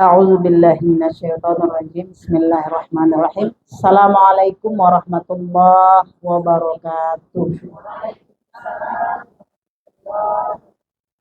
A'udzu billahi minasyaitonir rajim. Bismillahirrahmanirrahim. Assalamualaikum warahmatullahi wabarakatuh.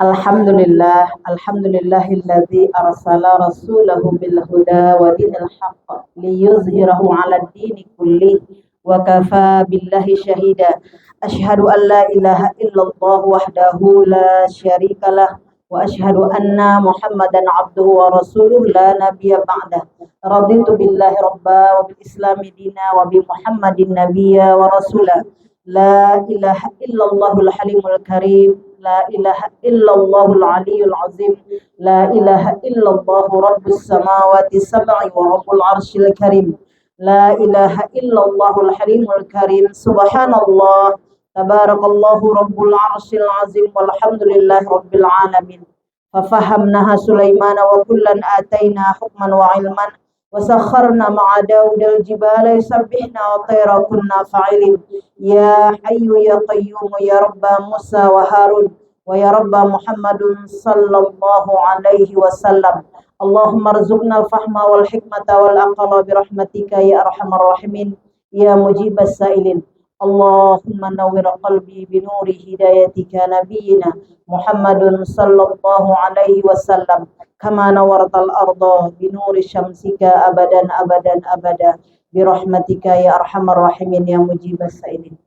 Alhamdulillahilladzi arsala rasulahu bil huda wa dinil haqq liyuzhirahu 'alad dini kullihi wa kafa billahi syahida. Asyhadu an la ilaha illallah wahdahu la syarikalah wa asyhadu anna Muhammadan abduhu wa rasuluhu la nabiyya ba'dah. Raditu billahi rabba wa bil islami dina wa bi Muhammadin nabiyya wa rasula. La ilaha illallahul halimul karim. La ilaha illallahul aliyyul azim. La ilaha illallahu rabbus samawati sab'i wa rabbul arsyil karim. La ilaha illallahul halimul karim. Subhanallah. Tabarakallahu rabbul arsyil azim. Walhamdulillahi rabbil alamin. Fafahamnaha Sulaimana wa kullan ataina hukman wa ilman. وسخرنا مع داود الجبال يسبحنا وطير كنا فاعلين يا حي يا قيوم يا رب موسى وهارون ويا رب محمد صلى الله عليه وسلم اللهم ارزقنا الفهم والحكمة والعقل برحمتك يا أرحم الراحمين يا مجيب السائلين اللهم نور قلبي بنور هدايتك نبينا محمد صلى الله عليه وسلم كما نورت الأرض بنور شمسك أبدا أبدا أبدا برحمتك يا أرحم الراحمين يا مجيب السائلين.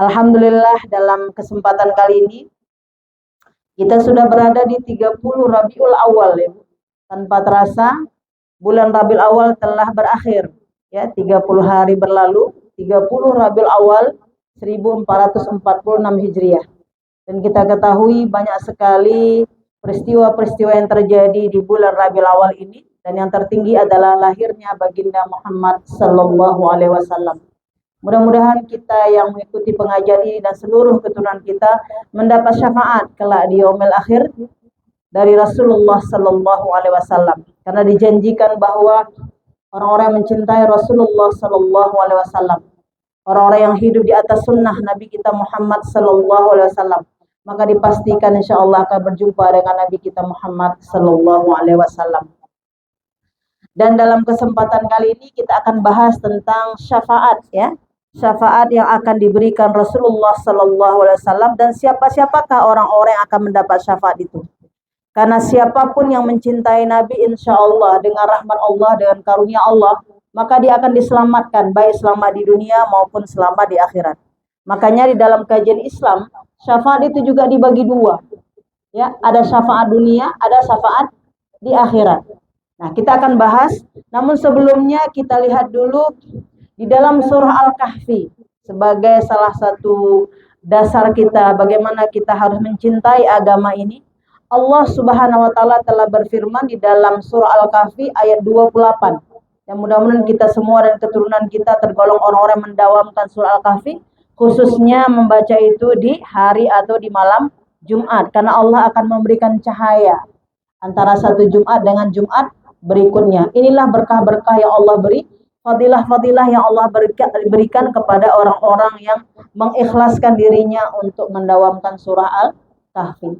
Alhamdulillah, dalam kesempatan kali ini kita sudah berada di 30 Rabiul Awal ya. Tanpa terasa bulan Rabiul Awal telah berakhir ya, 30 hari berlalu, 30 Rabiul Awal 1446 Hijriah. Dan kita ketahui banyak sekali peristiwa-peristiwa yang terjadi di bulan Rabiul Awal ini, dan yang tertinggi adalah lahirnya baginda Muhammad sallallahu alaihi wasallam. Mudah-mudahan kita yang mengikuti pengajian ini dan seluruh keturunan kita mendapat syafaat kelak di yaumil akhir dari Rasulullah sallallahu alaihi wasallam, karena dijanjikan bahwa orang-orang yang mencintai Rasulullah sallallahu alaihi wasallam, orang-orang yang hidup di atas sunnah Nabi kita Muhammad sallallahu alaihi wasallam, maka dipastikan insya Allah akan berjumpa dengan Nabi kita Muhammad sallallahu alaihi wasallam. Dan dalam kesempatan kali ini kita akan bahas tentang syafaat ya. Syafaat yang akan diberikan Rasulullah sallallahu alaihi wasallam, dan siapa-siapakah orang-orang yang akan mendapat syafaat itu. Karena siapapun yang mencintai Nabi insya Allah dengan rahmat Allah, dengan karunia Allah, maka dia akan diselamatkan baik selama di dunia maupun selama di akhirat. Makanya di dalam kajian Islam, syafaat itu juga dibagi dua. Ya, ada syafaat dunia, ada syafaat di akhirat. Nah, kita akan bahas, namun sebelumnya kita lihat dulu di dalam surah Al-Kahfi sebagai salah satu dasar kita bagaimana kita harus mencintai agama ini. Allah Subhanahu wa taala telah berfirman di dalam surah Al-Kahfi ayat 28. Dan mudah-mudahan kita semua dan keturunan kita tergolong orang-orang yang mendawamkan surah Al-Kahfi, khususnya membaca itu di hari atau di malam Jumat, karena Allah akan memberikan cahaya antara satu Jumat dengan Jumat berikutnya. Inilah berkah-berkah yang Allah beri, fadilah-fadilah yang Allah berikan kepada orang-orang yang mengikhlaskan dirinya untuk mendawamkan surah Al-Kahfi.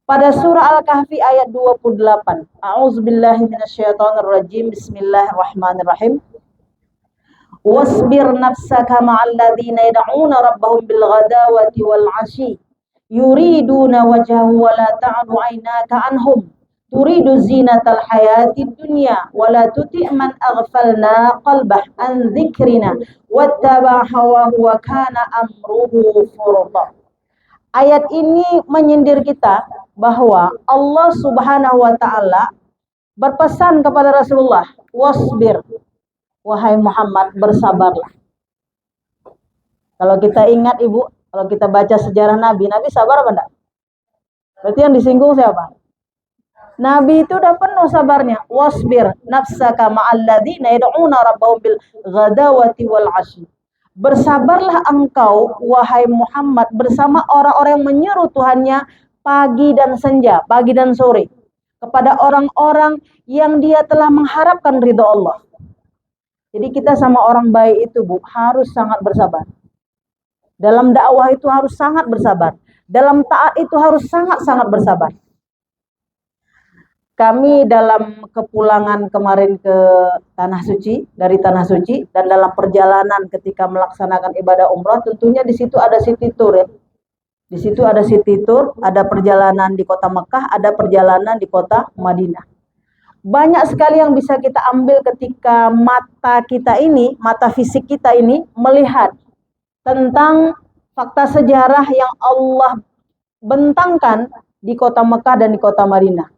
Pada surah Al-Kahfi ayat 28, A'udzubillahi minasyaitonirrajim. Bismillahirrahmanirrahim. Wasbir nafsaka ma'al ladzina yad'una rabbahum bil ghadawati wal 'ashyi yuriduna wajhahu wa la ta'du 'ainaka anhum turidu zinatal hayatid dunya wa la tuti' man aghfalna qalbah an dzikrina wattaba' hawahu wa kana amruhu furta. Ayat ini menyindir kita bahwa Allah Subhanahu wa taala berpesan kepada Rasulullah, wasbir, wahai Muhammad, bersabarlah. Kalau kita ingat Ibu, kalau kita baca sejarah Nabi sabar apa enggak? Berarti yang disinggung siapa? Nabi itu udah penuh sabarnya. Wasbir nafsaka ma'al ladzina yad'una rabbahum bil ghadawati wal 'ashyi. Bersabarlah engkau wahai Muhammad bersama orang-orang yang menyeru Tuhannya pagi dan senja, pagi dan sore, kepada orang-orang yang dia telah mengharapkan ridha Allah. Jadi kita sama orang baik itu Bu, harus sangat bersabar. Dalam dakwah itu harus sangat bersabar. Dalam taat itu harus sangat-sangat bersabar. kami dalam kepulangan kemarin ke Tanah Suci, dari Tanah Suci, dan dalam perjalanan ketika melaksanakan ibadah umrah, tentunya di situ ada city tour ya. Di situ ada city tour, ada perjalanan di kota Mekah, ada perjalanan di kota Madinah. Banyak sekali yang bisa kita ambil ketika mata kita ini, mata fisik kita ini melihat tentang fakta sejarah yang Allah bentangkan di kota Mekah dan di kota Madinah.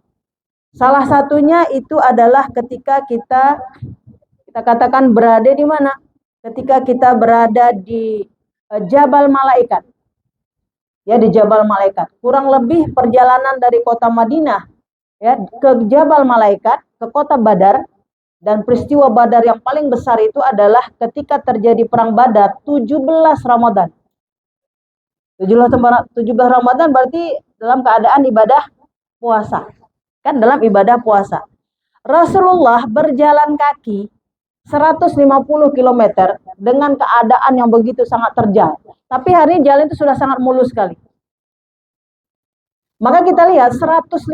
Salah satunya itu adalah ketika kita katakan berada di mana? Ketika kita berada di Jabal Malaikat. Ya, di Jabal Malaikat. Kurang lebih perjalanan dari kota Madinah ya ke Jabal Malaikat, ke kota Badar, dan peristiwa Badar yang paling besar itu adalah ketika terjadi perang Badar 17 Ramadan. 17 Ramadan berarti dalam keadaan ibadah puasa. Kan dalam ibadah puasa. Rasulullah berjalan kaki 150 km dengan keadaan yang begitu sangat terjal. Tapi hari ini jalan itu sudah sangat mulus sekali. Maka kita lihat 150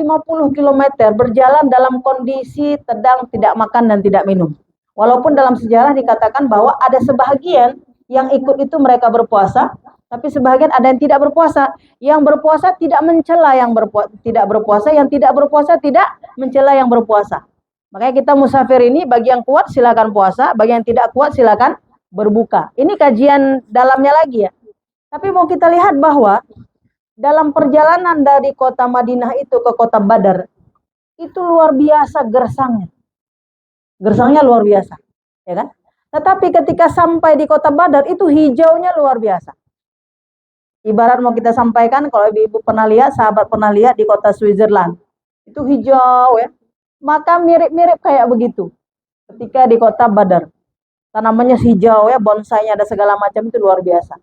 km berjalan dalam kondisi sedang tidak makan dan tidak minum. Walaupun dalam sejarah dikatakan bahwa ada sebahagian yang ikut itu mereka berpuasa, tapi sebagian ada yang tidak berpuasa. Yang berpuasa tidak mencela yang tidak berpuasa, yang tidak berpuasa tidak mencela yang berpuasa. Makanya kita musafir ini, bagi yang kuat silakan puasa, bagi yang tidak kuat silakan berbuka. Ini kajian dalamnya lagi ya. Tapi mau kita lihat bahwa dalam perjalanan dari kota Madinah itu ke kota Badar, itu luar biasa gersangnya. Gersangnya luar biasa, ya kan? Tetapi ketika sampai di kota Badar itu hijaunya luar biasa. Ibarat mau kita sampaikan, kalau ibu-ibu pernah lihat, sahabat pernah lihat di kota Switzerland, itu hijau ya. Maka mirip-mirip kayak begitu. Ketika di kota Badar, tanamannya hijau ya, bonsainya ada segala macam, itu luar biasa.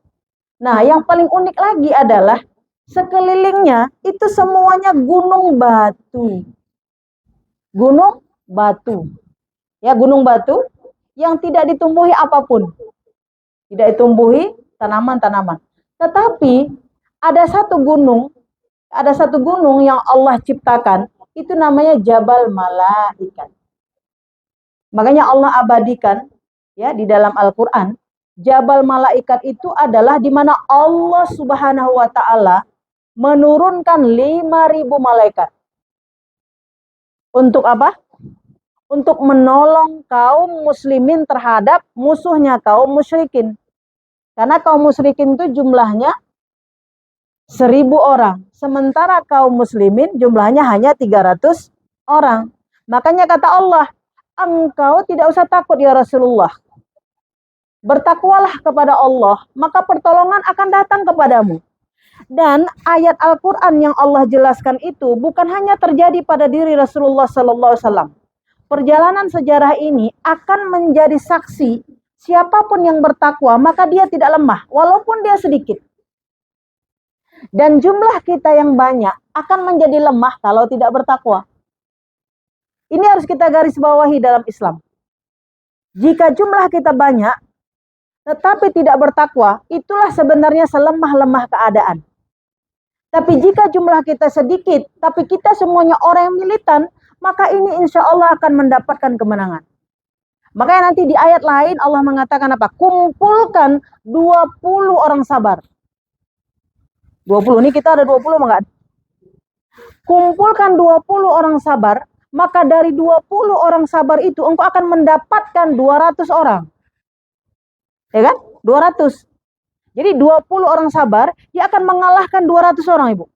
Nah, yang paling unik lagi adalah sekelilingnya itu semuanya gunung batu. Gunung batu. Ya, gunung batu yang tidak ditumbuhi apapun. Tidak ditumbuhi tanaman-tanaman. Tetapi ada satu gunung yang Allah ciptakan, itu namanya Jabal Malaikat. Makanya Allah abadikan ya di dalam Al-Qur'an, Jabal Malaikat itu adalah di mana Allah Subhanahu wa taala menurunkan 5.000 malaikat. Untuk apa? Untuk menolong kaum muslimin terhadap musuhnya kaum musyrikin. Karena kaum musyrikin itu jumlahnya 1.000 orang. Sementara kaum muslimin jumlahnya hanya 300 orang. Makanya kata Allah, engkau tidak usah takut ya Rasulullah. Bertakwalah kepada Allah, maka pertolongan akan datang kepadamu. Dan ayat Al-Quran yang Allah jelaskan itu bukan hanya terjadi pada diri Rasulullah SAW. Perjalanan sejarah ini akan menjadi saksi. Siapapun yang bertakwa, maka dia tidak lemah, walaupun dia sedikit. Dan jumlah kita yang banyak akan menjadi lemah kalau tidak bertakwa. Ini harus kita garis bawahi dalam Islam. Jika jumlah kita banyak, tetapi tidak bertakwa, itulah sebenarnya selemah-lemah keadaan. Tapi jika jumlah kita sedikit, tapi kita semuanya orang yang militan, maka ini insya Allah akan mendapatkan kemenangan. Makanya nanti di ayat lain Allah mengatakan apa? Kumpulkan 20 orang sabar. 20, ini kita ada 20 enggak? Kumpulkan 20 orang sabar, maka dari 20 orang sabar itu engkau akan mendapatkan 200 orang. Ya kan? 200. Jadi 20 orang sabar, dia akan mengalahkan 200 orang, Ibu.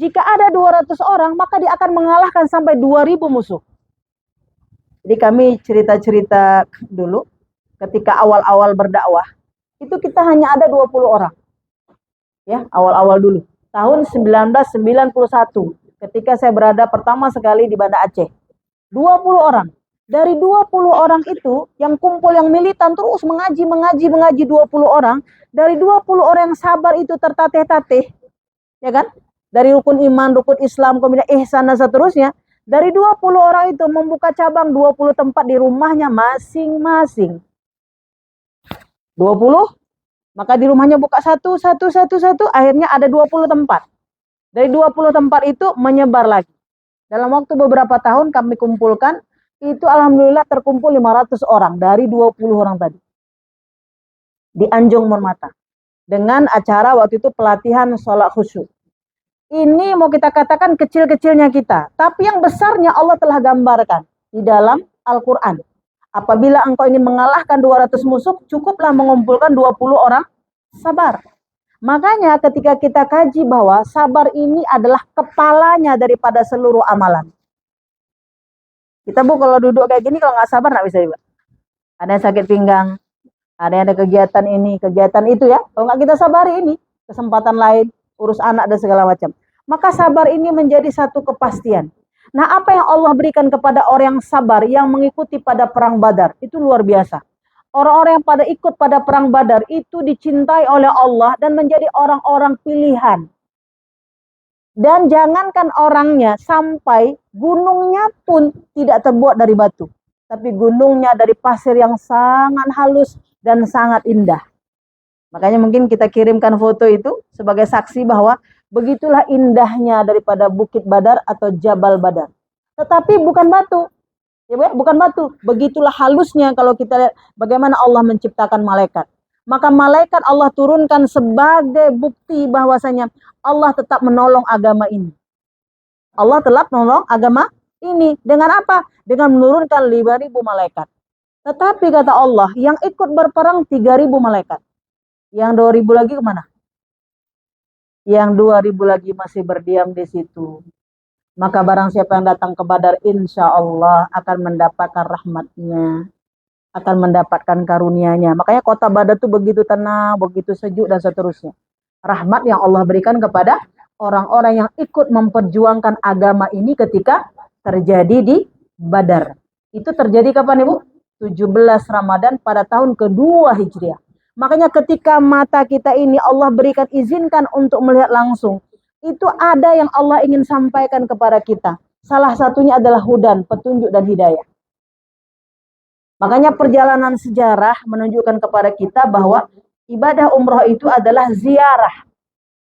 Jika ada 200 orang, maka dia akan mengalahkan sampai 2.000 musuh. Jadi kami cerita-cerita dulu, ketika awal-awal berdakwah, itu kita hanya ada 20 orang. Ya, awal-awal dulu. Tahun 1991, ketika saya berada pertama sekali di Banda Aceh. 20 orang. Dari 20 orang itu, yang kumpul yang militan terus mengaji 20 orang. Dari 20 orang yang sabar itu tertatih-tatih. Ya kan? Dari rukun iman, rukun Islam, kemudian ihsan dan seterusnya. Dari 20 orang itu membuka cabang 20 tempat di rumahnya masing-masing. 20, maka di rumahnya buka satu, akhirnya ada 20 tempat. Dari 20 tempat itu menyebar lagi. Dalam waktu beberapa tahun kami kumpulkan, itu alhamdulillah terkumpul 500 orang dari 20 orang tadi. Di Anjung Monmata. Dengan acara waktu itu pelatihan sholat khusyuk. Ini mau kita katakan kecil-kecilnya kita. Tapi yang besarnya Allah telah gambarkan di dalam Al-Quran. Apabila engkau ingin mengalahkan 200 musuh, cukuplah mengumpulkan 20 orang sabar. Makanya ketika kita kaji bahwa sabar ini adalah kepalanya daripada seluruh amalan. Kita kalau duduk kayak gini, kalau nggak sabar nggak bisa juga. Ada yang sakit pinggang, ada yang ada kegiatan ini, kegiatan itu ya. Kalau nggak kita sabari ini, kesempatan lain, urus anak dan segala macam. Maka sabar ini menjadi satu kepastian. Nah, apa yang Allah berikan kepada orang yang sabar, yang mengikuti pada perang Badar, itu luar biasa. Orang-orang yang pada ikut pada perang Badar itu dicintai oleh Allah dan menjadi orang-orang pilihan. Dan jangankan orangnya, sampai gunungnya pun tidak terbuat dari batu. Tapi gunungnya dari pasir yang sangat halus dan sangat indah. Makanya mungkin kita kirimkan foto itu sebagai saksi bahwa begitulah indahnya daripada Bukit Badar atau Jabal Badar. Tetapi bukan batu. Ya, bukan batu. Begitulah halusnya kalau kita lihat bagaimana Allah menciptakan malaikat. Maka malaikat Allah turunkan sebagai bukti bahwasanya Allah tetap menolong agama ini. Allah tetap menolong agama ini. Dengan apa? Dengan menurunkan 5.000 malaikat. Tetapi kata Allah, yang ikut berperang 3.000 malaikat. Yang 2.000 lagi kemana? Yang 2.000 lagi masih berdiam di situ. Maka barang siapa yang datang ke Badar, insya Allah akan mendapatkan rahmatnya, akan mendapatkan karunia-Nya. Makanya kota Badar itu begitu tenang, begitu sejuk dan seterusnya. Rahmat yang Allah berikan kepada orang-orang yang ikut memperjuangkan agama ini ketika terjadi di Badar. Itu terjadi kapan Ibu? 17 Ramadan pada tahun kedua Hijriah. Makanya ketika mata kita ini Allah berikan izinkan untuk melihat langsung, itu ada yang Allah ingin sampaikan kepada kita. Salah satunya adalah hudan, petunjuk dan hidayah. Makanya perjalanan sejarah menunjukkan kepada kita bahwa ibadah umroh itu adalah ziarah.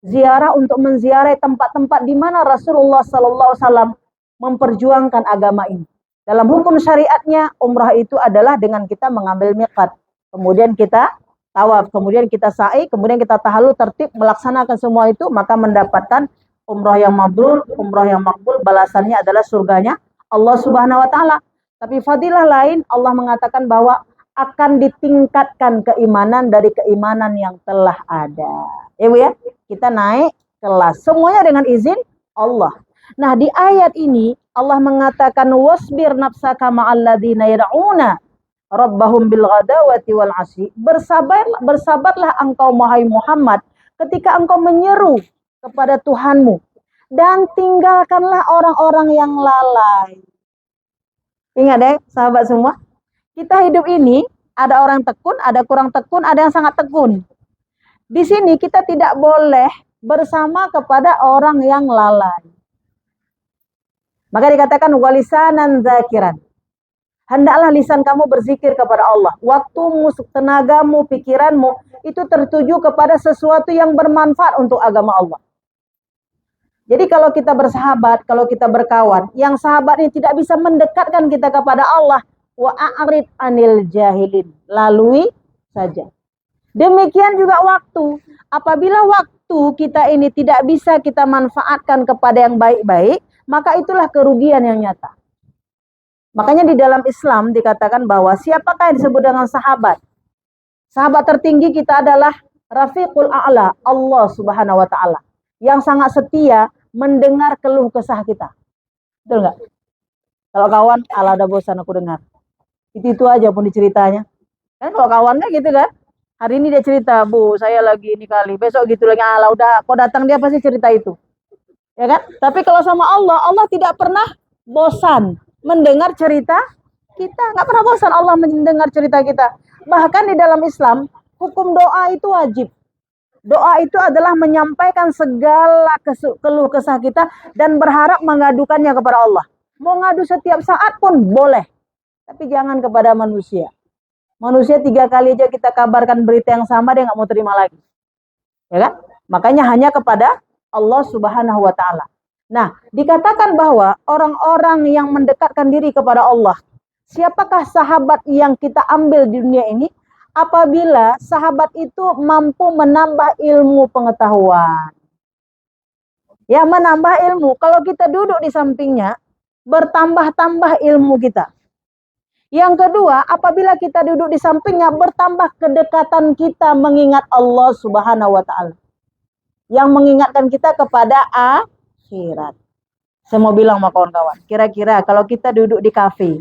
Ziarah untuk menziarahi tempat-tempat di mana Rasulullah SAW memperjuangkan agama ini. Dalam hukum syariatnya, umrah itu adalah dengan kita mengambil miqat. Kemudian kita tawaf, kemudian kita sa'i, kemudian kita tahallul, tertib melaksanakan semua itu, maka mendapatkan umrah yang mabrur, umrah yang makbul, balasannya adalah surganya Allah Subhanahu wa taala. Tapi fadilah lain, Allah mengatakan bahwa akan ditingkatkan keimanan dari keimanan yang telah ada. Ya Bu ya, kita naik kelas. Semuanya dengan izin Allah. Nah, di ayat ini Allah mengatakan wasbir nafsaka ma'alladzina yad'una rabbahum bil ghadawati wal 'asyi. Bersabarlah engkau wahai Muhammad ketika engkau menyeru kepada Tuhanmu dan tinggalkanlah orang-orang yang lalai. Ingat ya, sahabat semua, kita hidup ini ada orang tekun, ada kurang tekun, ada yang sangat tekun. Di sini kita tidak boleh bersama kepada orang yang lalai. Maka dikatakan walisanan zakiran. Hendaklah lisan kamu berzikir kepada Allah. Waktumu, tenagamu, pikiranmu itu tertuju kepada sesuatu yang bermanfaat untuk agama Allah. Jadi kalau kita bersahabat, kalau kita berkawan, yang sahabat ini tidak bisa mendekatkan kita kepada Allah, wa a'rid anil jahilin. Lalui saja. Demikian juga waktu. Apabila waktu kita ini tidak bisa kita manfaatkan kepada yang baik-baik, maka itulah kerugian yang nyata. Makanya di dalam Islam dikatakan bahwa siapakah yang disebut dengan sahabat? Sahabat tertinggi kita adalah Rafiqul A'la, Allah Subhanahu wa taala, yang sangat setia mendengar keluh kesah kita. Betul nggak? Kalau kawan, ala ada bosan aku dengar. Itu aja pun diceritanya. Kan kalau kawannya gitu kan, hari ini dia cerita, Bu, saya lagi ini kali, besok gitu lagi, ala udah, kok datang dia pasti cerita itu. Ya kan? Tapi kalau sama Allah, Allah tidak pernah bosan mendengar cerita kita. Nggak pernah bosan Allah mendengar cerita kita. Bahkan di dalam Islam, hukum doa itu wajib. Doa itu adalah menyampaikan segala keluh kesah kita dan berharap mengadukannya kepada Allah. Mau ngadu setiap saat pun boleh. Tapi jangan kepada manusia. Manusia 3 kali aja kita kabarkan berita yang sama, dia nggak mau terima lagi. Ya kan? Makanya hanya kepada Allah Subhanahu wa taala. Nah, dikatakan bahwa orang-orang yang mendekatkan diri kepada Allah, siapakah sahabat yang kita ambil di dunia ini? Apabila sahabat itu mampu menambah ilmu pengetahuan. Ya, menambah ilmu. Kalau kita duduk di sampingnya, bertambah-tambah ilmu kita. Yang kedua, apabila kita duduk di sampingnya, bertambah kedekatan kita mengingat Allah Subhanahu wa Ta'ala, yang mengingatkan kita kepada akhirat. Saya mau bilang sama kawan-kawan, kira-kira kalau kita duduk di kafe,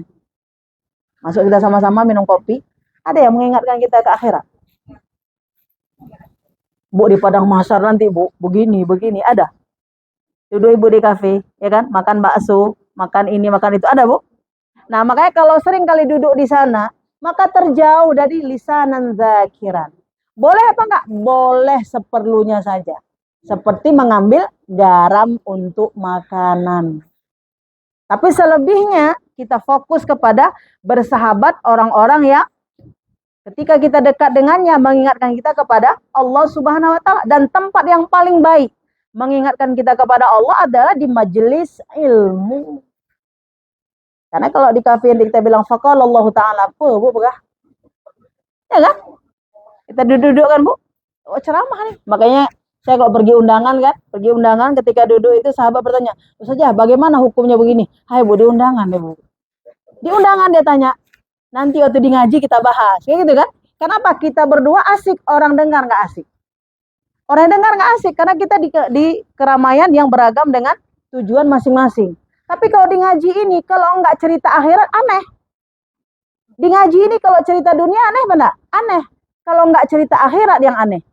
masuk kita sama-sama minum kopi, ada yang mengingatkan kita ke akhirat? Bu, di padang mahsyar nanti, Bu, begini, ada. Duduk ibu di kafe, ya kan, makan bakso, makan ini, makan itu, ada, Bu? Nah, makanya kalau sering kali duduk di sana, maka terjauh dari lisanan zakiran. Boleh apa enggak? Boleh seperlunya saja. Seperti mengambil garam untuk makanan. Tapi selebihnya kita fokus kepada bersahabat orang-orang yang ketika kita dekat dengannya mengingatkan kita kepada Allah Subhanahu wa Ta'ala. Dan tempat yang paling baik mengingatkan kita kepada Allah adalah di majelis ilmu. Karena kalau di kafe yang kita bilang faqalallahu ta'ala apa, Bu, bekah? Ya kan? Kita duduk-duduk kan, Bu? Oh, ceramah nih. Makanya saya kalau pergi undangan kan, ketika duduk itu sahabat bertanya, "Ustazah, bagaimana hukumnya begini?" "Hai, Bu, di undangan deh, Bu." Di undangan dia tanya. Nanti waktu di ngaji kita bahas. Kayak gitu kan? Kenapa? Kita berdua asik, orang dengar nggak asik. Orang dengar nggak asik karena kita di keramaian yang beragam dengan tujuan masing-masing. Tapi kalau di ngaji ini, kalau nggak cerita akhirat, aneh. Di ngaji ini kalau cerita dunia aneh benar? Aneh. Kalau nggak cerita akhirat yang aneh.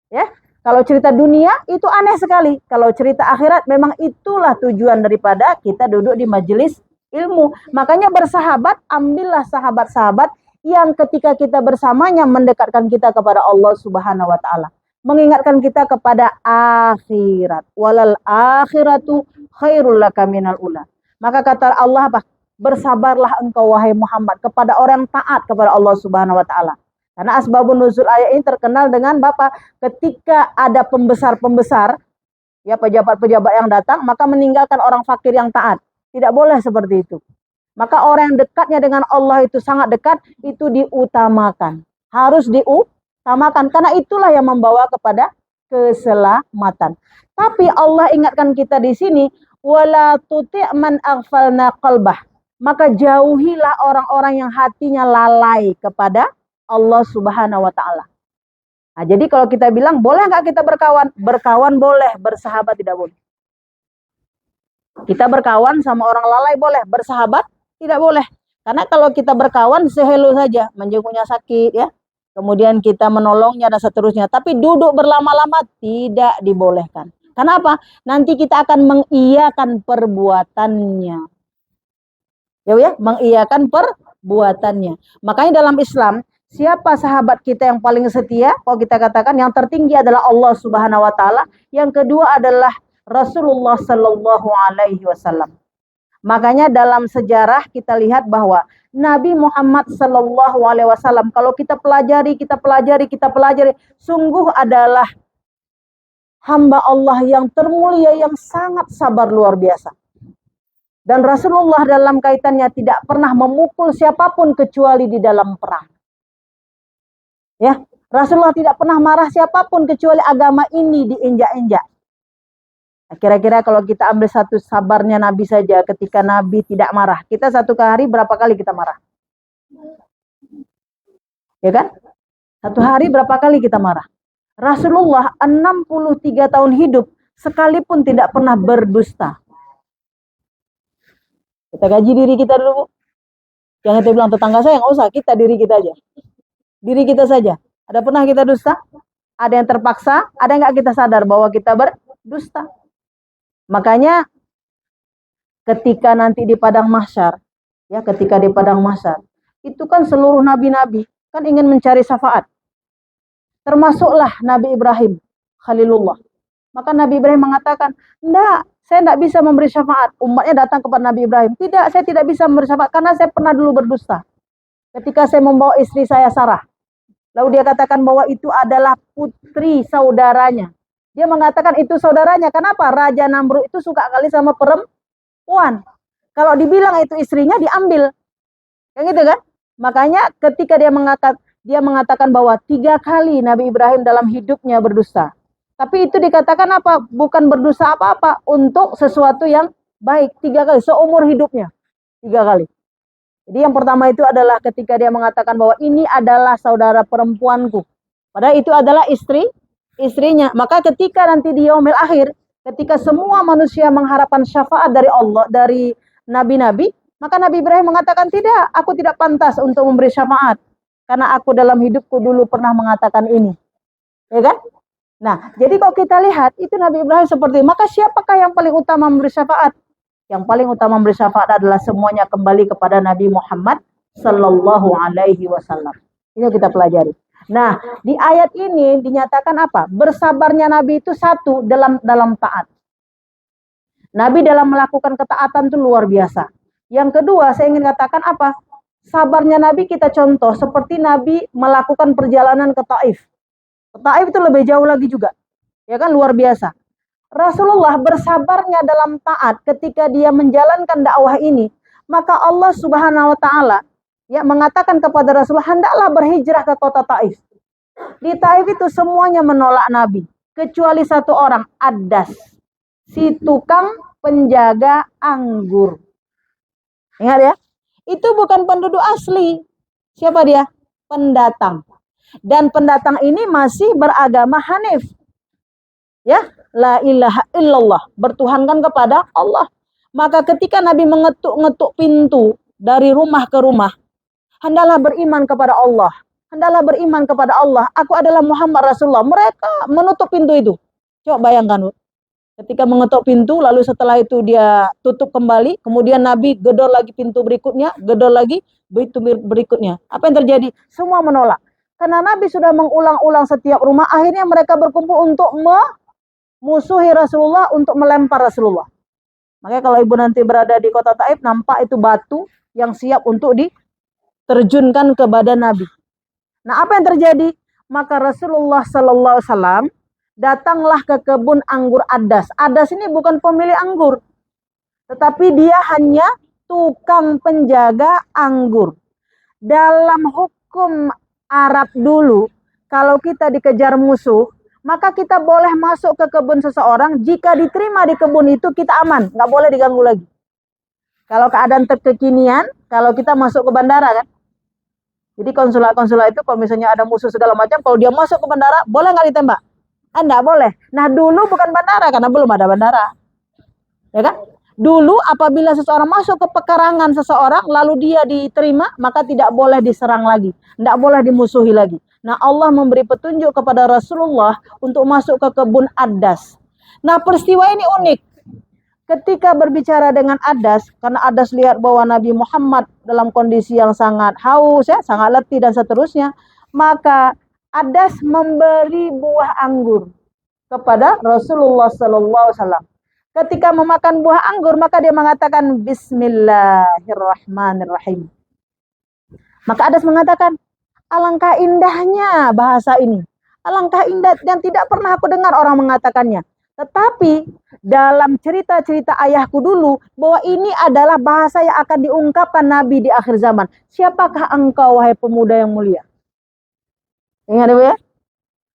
Ya, kalau cerita dunia itu aneh sekali. Kalau cerita akhirat memang itulah tujuan daripada kita duduk di majelis ilmu. Makanya bersahabat, ambillah sahabat-sahabat yang ketika kita bersamanya mendekatkan kita kepada Allah Subhanahu wa Ta'ala. Mengingatkan kita kepada akhirat. Walal akhiratu khairul laka minal ula. Maka kata Allah apa? Bersabarlah engkau wahai Muhammad kepada orang taat kepada Allah Subhanahu wa Ta'ala. Karena asbabun nuzul ayat ini terkenal dengan Bapak ketika ada pembesar-pembesar, ya pejabat-pejabat yang datang, maka meninggalkan orang fakir yang taat. Tidak boleh seperti itu. Maka orang yang dekatnya dengan Allah itu sangat dekat, itu diutamakan. Harus diutamakan karena itulah yang membawa kepada keselamatan. Tapi Allah ingatkan kita di sini, wala tuti' man aghfalna qalbah. Maka jauhilah orang-orang yang hatinya lalai kepada Allah Subhanahu wa Ta'ala. Nah, jadi kalau kita bilang boleh nggak kita berkawan? Berkawan boleh, bersahabat tidak boleh. Kita berkawan sama orang lalai boleh, bersahabat tidak boleh. Karena kalau kita berkawan sehelo saja, menjenguknya sakit ya. Kemudian kita menolongnya dan seterusnya. Tapi duduk berlama-lama tidak dibolehkan. Kenapa? Nanti kita akan mengiyakan perbuatannya. Ya, mengiyakan perbuatannya. Makanya dalam Islam, siapa sahabat kita yang paling setia? Kalau kita katakan yang tertinggi adalah Allah Subhanahu wa Ta'ala. Yang kedua adalah Rasulullah Sallallahu Alaihi Wasallam. Makanya dalam sejarah kita lihat bahwa Nabi Muhammad Sallallahu Alaihi Wasallam kalau kita pelajari, sungguh adalah hamba Allah yang termulia yang sangat sabar luar biasa. Dan Rasulullah dalam kaitannya tidak pernah memukul siapapun kecuali di dalam perang. Ya, Rasulullah tidak pernah marah siapapun kecuali agama ini diinjak-injak. Kira-kira kalau kita ambil satu sabarnya Nabi saja ketika Nabi tidak marah. Kita satu hari berapa kali kita marah? Ya kan? Satu hari berapa kali kita marah? Rasulullah 63 tahun hidup sekalipun tidak pernah berdusta. Kita gaji diri kita dulu. Jangan kita bilang tetangga saya nggak usah, kita diri kita aja. Diri kita saja. Ada pernah kita dusta? Ada yang terpaksa? Ada nggak kita sadar bahwa kita berdusta? Makanya ketika nanti di padang mahsyar, ya ketika di padang mahsyar, itu kan seluruh nabi-nabi kan ingin mencari syafaat. Termasuklah Nabi Ibrahim, Khalilullah. Maka Nabi Ibrahim mengatakan, enggak, saya tidak bisa memberi syafaat. Umatnya datang kepada Nabi Ibrahim. Tidak, saya tidak bisa memberi syafaat karena saya pernah dulu berdusta. Ketika saya membawa istri saya Sarah. Lalu dia katakan bahwa itu adalah putri saudaranya. Dia mengatakan itu saudaranya. Kenapa? Raja Namrud itu suka kali sama perempuan. Kalau dibilang itu istrinya, diambil. Kayak gitu kan? Makanya ketika dia mengatakan bahwa 3 kali Nabi Ibrahim dalam hidupnya berdusta. Tapi itu dikatakan apa? Bukan berdosa apa-apa, untuk sesuatu yang baik. 3 kali seumur hidupnya. 3 kali. Jadi yang pertama itu adalah ketika dia mengatakan bahwa ini adalah saudara perempuanku. Padahal itu adalah istrinya. Maka ketika nanti di yaumil akhir, ketika semua manusia mengharapkan syafaat dari Allah, dari nabi-nabi, maka Nabi Ibrahim mengatakan, tidak, aku tidak pantas untuk memberi syafaat. Karena aku dalam hidupku dulu pernah mengatakan ini. Ya kan? Nah, jadi kalau kita lihat, itu Nabi Ibrahim seperti, maka siapakah yang paling utama memberi syafaat? Yang paling utama memberi syafaat adalah semuanya kembali kepada Nabi Muhammad Sallallahu Alaihi Wasallam. Ini kita pelajari. Nah, di ayat ini dinyatakan apa? Bersabarnya Nabi itu satu dalam taat. Nabi dalam melakukan ketaatan itu luar biasa. Yang kedua, saya ingin katakan apa? Sabarnya Nabi kita contoh seperti Nabi melakukan perjalanan ke Taif. Ke Taif itu lebih jauh lagi juga. Ya kan, luar biasa. Rasulullah bersabarnya dalam taat ketika dia menjalankan dakwah ini, maka Allah Subhanahu wa taala ya mengatakan kepada Rasulullah, hendaklah berhijrah ke kota Taif. Di Taif itu semuanya menolak Nabi, kecuali satu orang, Adas, si tukang penjaga anggur. Ingat ya, itu bukan penduduk asli. Siapa dia? Pendatang. Dan pendatang ini masih beragama Hanif. Ya, la ilaha illallah, bertuhankan kepada Allah. Maka ketika Nabi mengetuk-ngetuk pintu dari rumah ke rumah, hendaklah beriman kepada Allah. Hendaklah beriman kepada Allah. Aku adalah Muhammad Rasulullah. Mereka menutup pintu itu. Coba bayangkan. Ketika mengetuk pintu, lalu setelah itu dia tutup kembali. Kemudian Nabi gedor lagi pintu berikutnya. Gedor lagi pintu berikutnya. Apa yang terjadi? Semua menolak. Karena Nabi sudah mengulang-ulang setiap rumah. Akhirnya mereka berkumpul untuk memusuhi Rasulullah, untuk melempar Rasulullah. Makanya kalau ibu nanti berada di kota Taif, nampak itu batu yang siap untuk diterjunkan ke badan Nabi. Nah, apa yang terjadi? Maka Rasulullah Sallallahu Alaihi Wasallam datanglah ke kebun anggur Adas. Adas ini bukan pemilik anggur, tetapi dia hanya tukang penjaga anggur. Dalam hukum Arab dulu, kalau kita dikejar musuh, maka kita boleh masuk ke kebun seseorang. Jika diterima di kebun itu, kita aman, nggak boleh diganggu lagi. Kalau keadaan kekinian, kalau kita masuk ke bandara kan, jadi konsulat-konsulat itu kalau misalnya ada musuh segala macam, kalau dia masuk ke bandara, boleh nggak ditembak? Enggak boleh. Nah, dulu bukan bandara, karena belum ada bandara. Ya kan? Dulu apabila seseorang masuk ke pekarangan seseorang, lalu dia diterima, maka tidak boleh diserang lagi. Tidak boleh dimusuhi lagi. Nah, Allah memberi petunjuk kepada Rasulullah untuk masuk ke kebun Adas. Nah, peristiwa ini unik. Ketika berbicara dengan Adas, karena Adas lihat bahwa Nabi Muhammad dalam kondisi yang sangat haus, ya, sangat letih dan seterusnya, maka Adas memberi buah anggur kepada Rasulullah Sallallahu Alaihi Wasallam. Ketika memakan buah anggur, maka dia mengatakan Bismillahirrahmanirrahim. Maka Adas mengatakan, alangkah indahnya bahasa ini. Alangkah indah dan tidak pernah aku dengar orang mengatakannya. Tetapi dalam cerita-cerita ayahku dulu, bahwa ini adalah bahasa yang akan diungkapkan Nabi di akhir zaman. Siapakah engkau, wahai pemuda yang mulia? Ingat ya?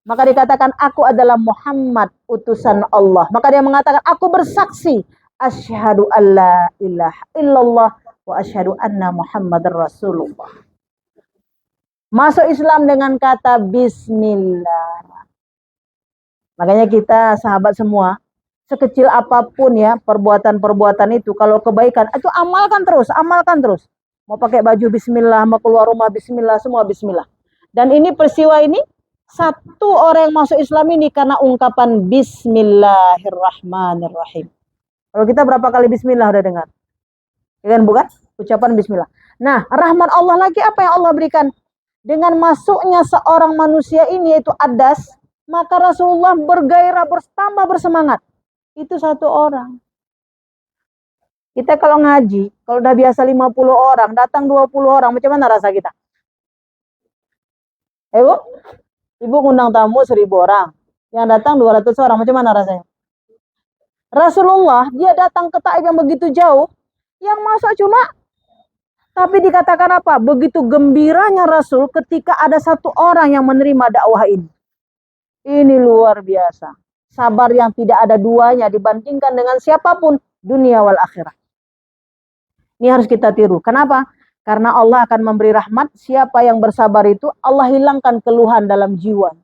Maka dikatakan, aku adalah Muhammad, utusan Allah. Maka dia mengatakan, aku bersaksi, asyhadu alla ilaha illallah wa asyhadu anna Muhammadar Rasulullah. Masuk Islam dengan kata Bismillah. Makanya kita sahabat semua, sekecil apapun ya perbuatan-perbuatan itu, kalau kebaikan itu amalkan terus, amalkan terus. Mau pakai baju Bismillah, mau keluar rumah Bismillah, semua Bismillah. Dan ini peristiwa ini, satu orang yang masuk Islam ini karena ungkapan Bismillahirrahmanirrahim. Kalau kita berapa kali Bismillah udah dengar? Ya kan, bukan? Ucapan Bismillah. Nah, rahmat Allah lagi apa yang Allah berikan? Dengan masuknya seorang manusia ini, yaitu Adas, maka Rasulullah bergairah, bertambah bersemangat. Itu satu orang. Kita kalau ngaji, kalau udah biasa 50 orang, datang 20 orang, macam mana rasa kita? Bu? Ibu ngundang tamu 1000 orang. Yang datang 200 orang. Macam mana rasanya? Rasulullah, dia datang ke Taif yang begitu jauh. Yang masuk cuma, tapi dikatakan apa? Begitu gembiranya Rasul ketika ada satu orang yang menerima dakwah ini. Ini luar biasa. Sabar yang tidak ada duanya dibandingkan dengan siapapun dunia wal akhirat. Ini harus kita tiru. Kenapa? Karena Allah akan memberi rahmat. Siapa yang bersabar itu, Allah hilangkan keluhan dalam jiwa.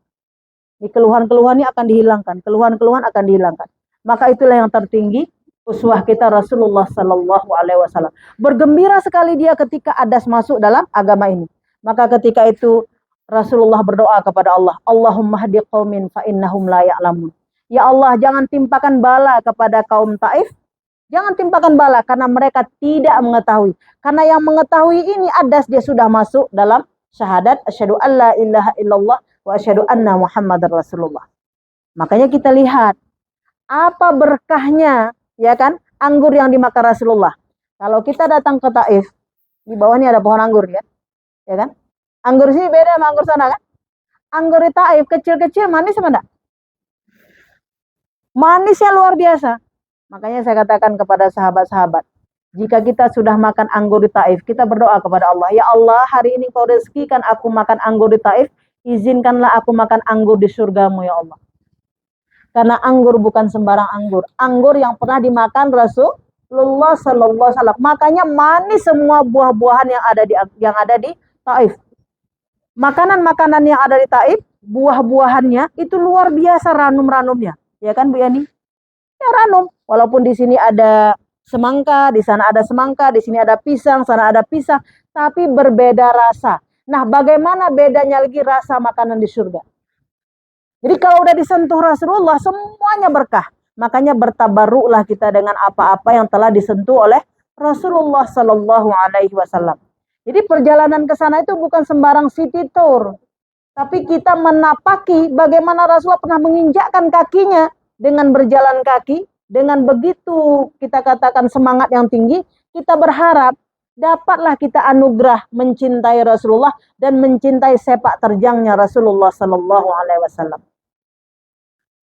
Ini keluhan-keluhan ini akan dihilangkan. Keluhan-keluhan akan dihilangkan. Maka itulah yang tertinggi. Uswah kita Rasulullah Sallallahu Alaihi Wasallam. Bergembira sekali dia ketika Adas masuk dalam agama ini. Maka ketika itu Rasulullah berdoa kepada Allah. Allahumma hdi qaumin fa innahum la ya'lamun. Ya Allah, jangan timpakan bala kepada kaum Taif. Jangan timpakan bala karena mereka tidak mengetahui. Karena yang mengetahui ini Adas dia sudah masuk dalam syahadat asyhadu alla ilaha illallah wa asyhadu anna Muhammadar Rasulullah. Makanya kita lihat apa berkahnya, ya kan, anggur yang dimakan Rasulullah. Kalau kita datang ke Taif, di bawahnya ada pohon anggur ya kan? Anggur sini beda sama anggur sana kan? Anggur di Taif kecil-kecil manis sama enggak? Manisnya luar biasa. Makanya saya katakan kepada sahabat-sahabat, jika kita sudah makan anggur di Taif, kita berdoa kepada Allah, ya Allah, hari ini kau rezekikan aku makan anggur di Taif, izinkanlah aku makan anggur di surgamu ya Allah. Karena anggur bukan sembarang anggur. Anggur yang pernah dimakan Rasulullah Sallallahu Alaihi Wasallam. Makanya manis semua buah-buahan yang ada di Taif. Makanan-makanan yang ada di Taif, buah-buahannya itu luar biasa ranum-ranumnya. Ya kan Bu Yani? Ya ranum. Walaupun di sini ada semangka, di sana ada semangka, di sini ada pisang, sana ada pisang, tapi berbeda rasa. Nah, bagaimana bedanya lagi rasa makanan di surga? Jadi kalau udah disentuh Rasulullah, semuanya berkah. Makanya bertabaruklah kita dengan apa-apa yang telah disentuh oleh Rasulullah Sallallahu Alaihi Wasallam. Jadi perjalanan ke sana itu bukan sembarang city tour, tapi kita menapaki bagaimana Rasulullah pernah menginjakkan kakinya dengan berjalan kaki. Dengan begitu kita katakan semangat yang tinggi, kita berharap dapatlah kita anugerah mencintai Rasulullah dan mencintai sepak terjangnya Rasulullah Sallallahu Alaihi Wasallam.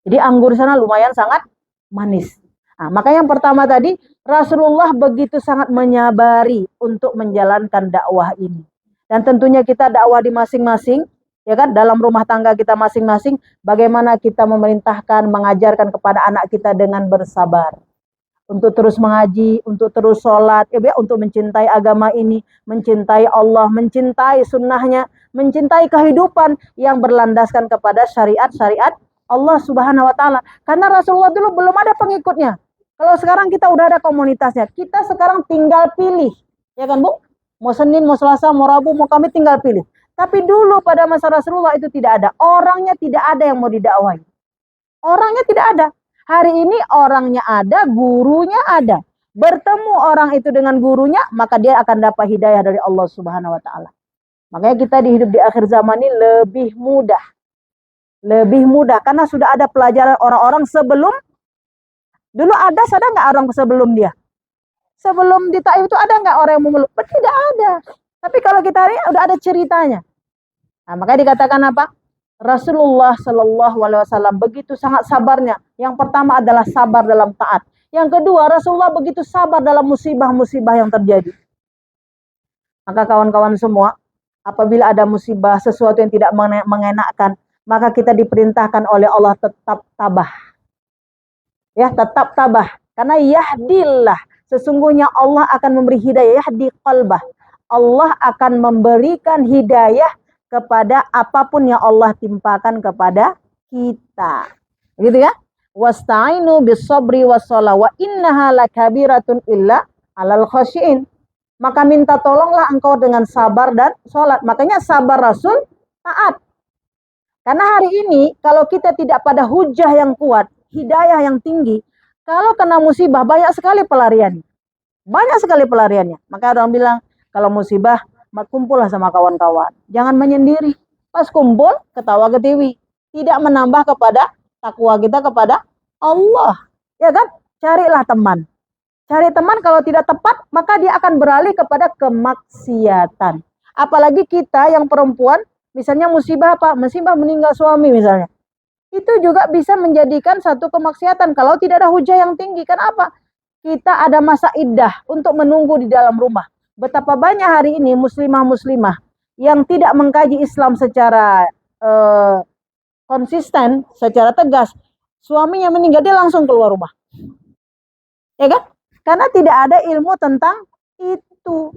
Jadi anggur sana lumayan sangat manis. Nah, maka yang pertama tadi Rasulullah begitu sangat menyabari untuk menjalankan dakwah ini. Dan tentunya kita dakwah di masing-masing, ya kan, dalam rumah tangga kita masing-masing, bagaimana kita memerintahkan, mengajarkan kepada anak kita dengan bersabar. Untuk terus mengaji, untuk terus sholat, untuk mencintai agama ini, mencintai Allah, mencintai sunnahnya, mencintai kehidupan yang berlandaskan kepada syariat-syariat Allah Subhanahu wa Ta'ala. Karena Rasulullah dulu belum ada pengikutnya. Kalau sekarang kita udah ada komunitasnya, kita sekarang tinggal pilih, ya kan Bu? Mau Senin, mau Selasa, mau Rabu, mau Kamis, tinggal pilih. Tapi dulu pada masa Rasulullah itu tidak ada. Orangnya tidak ada yang mau didakwahi. Orangnya tidak ada. Hari ini orangnya ada, gurunya ada. Bertemu orang itu dengan gurunya, maka dia akan dapat hidayah dari Allah Subhanahu wa Ta'ala. Makanya kita hidup di akhir zaman ini lebih mudah. Lebih mudah karena sudah ada pelajaran orang-orang sebelum. Dulu ada nggak orang sebelum dia? Sebelum di Taif itu ada nggak orang yang memeluk? Tidak ada. Tapi kalau kita hari udah ada ceritanya. Nah, makanya dikatakan apa? Rasulullah Sallallahu Alaihi Wasallam begitu sangat sabarnya. Yang pertama adalah sabar dalam taat. Yang kedua, Rasulullah begitu sabar dalam musibah-musibah yang terjadi. Maka kawan-kawan semua, apabila ada musibah, sesuatu yang tidak mengenakkan, maka kita diperintahkan oleh Allah tetap tabah. Ya, tetap tabah. Karena yahdillah, sesungguhnya Allah akan memberi hidayah, yahdi qalbah. Allah akan memberikan hidayah kepada apapun yang Allah timpakan kepada kita. Gitu ya. Wasta'inu bis-sabri was-shalah wa innaha lakabiratun illa 'alal khashiin. Maka minta tolonglah engkau dengan sabar dan sholat. Makanya sabar Rasul taat. Karena hari ini kalau kita tidak pada hujah yang kuat, hidayah yang tinggi, kalau kena musibah banyak sekali pelariannya. Banyak sekali pelariannya. Maka orang bilang, kalau musibah, kumpullah sama kawan-kawan. Jangan menyendiri. Pas kumpul, ketawa ketiwi. Tidak menambah kepada takwa kita kepada Allah. Ya kan? Carilah teman. Cari teman kalau tidak tepat, maka dia akan beralih kepada kemaksiatan. Apalagi kita yang perempuan, misalnya musibah apa? Musibah meninggal suami misalnya. itu juga bisa menjadikan satu kemaksiatan kalau tidak ada hujah yang tinggi. Kenapa? Kita ada masa iddah untuk menunggu di dalam rumah. Betapa banyak hari ini muslimah-muslimah yang tidak mengkaji Islam secara konsisten, secara tegas. Suaminya meninggal, dia langsung keluar rumah. Ya kan? Karena tidak ada ilmu tentang itu.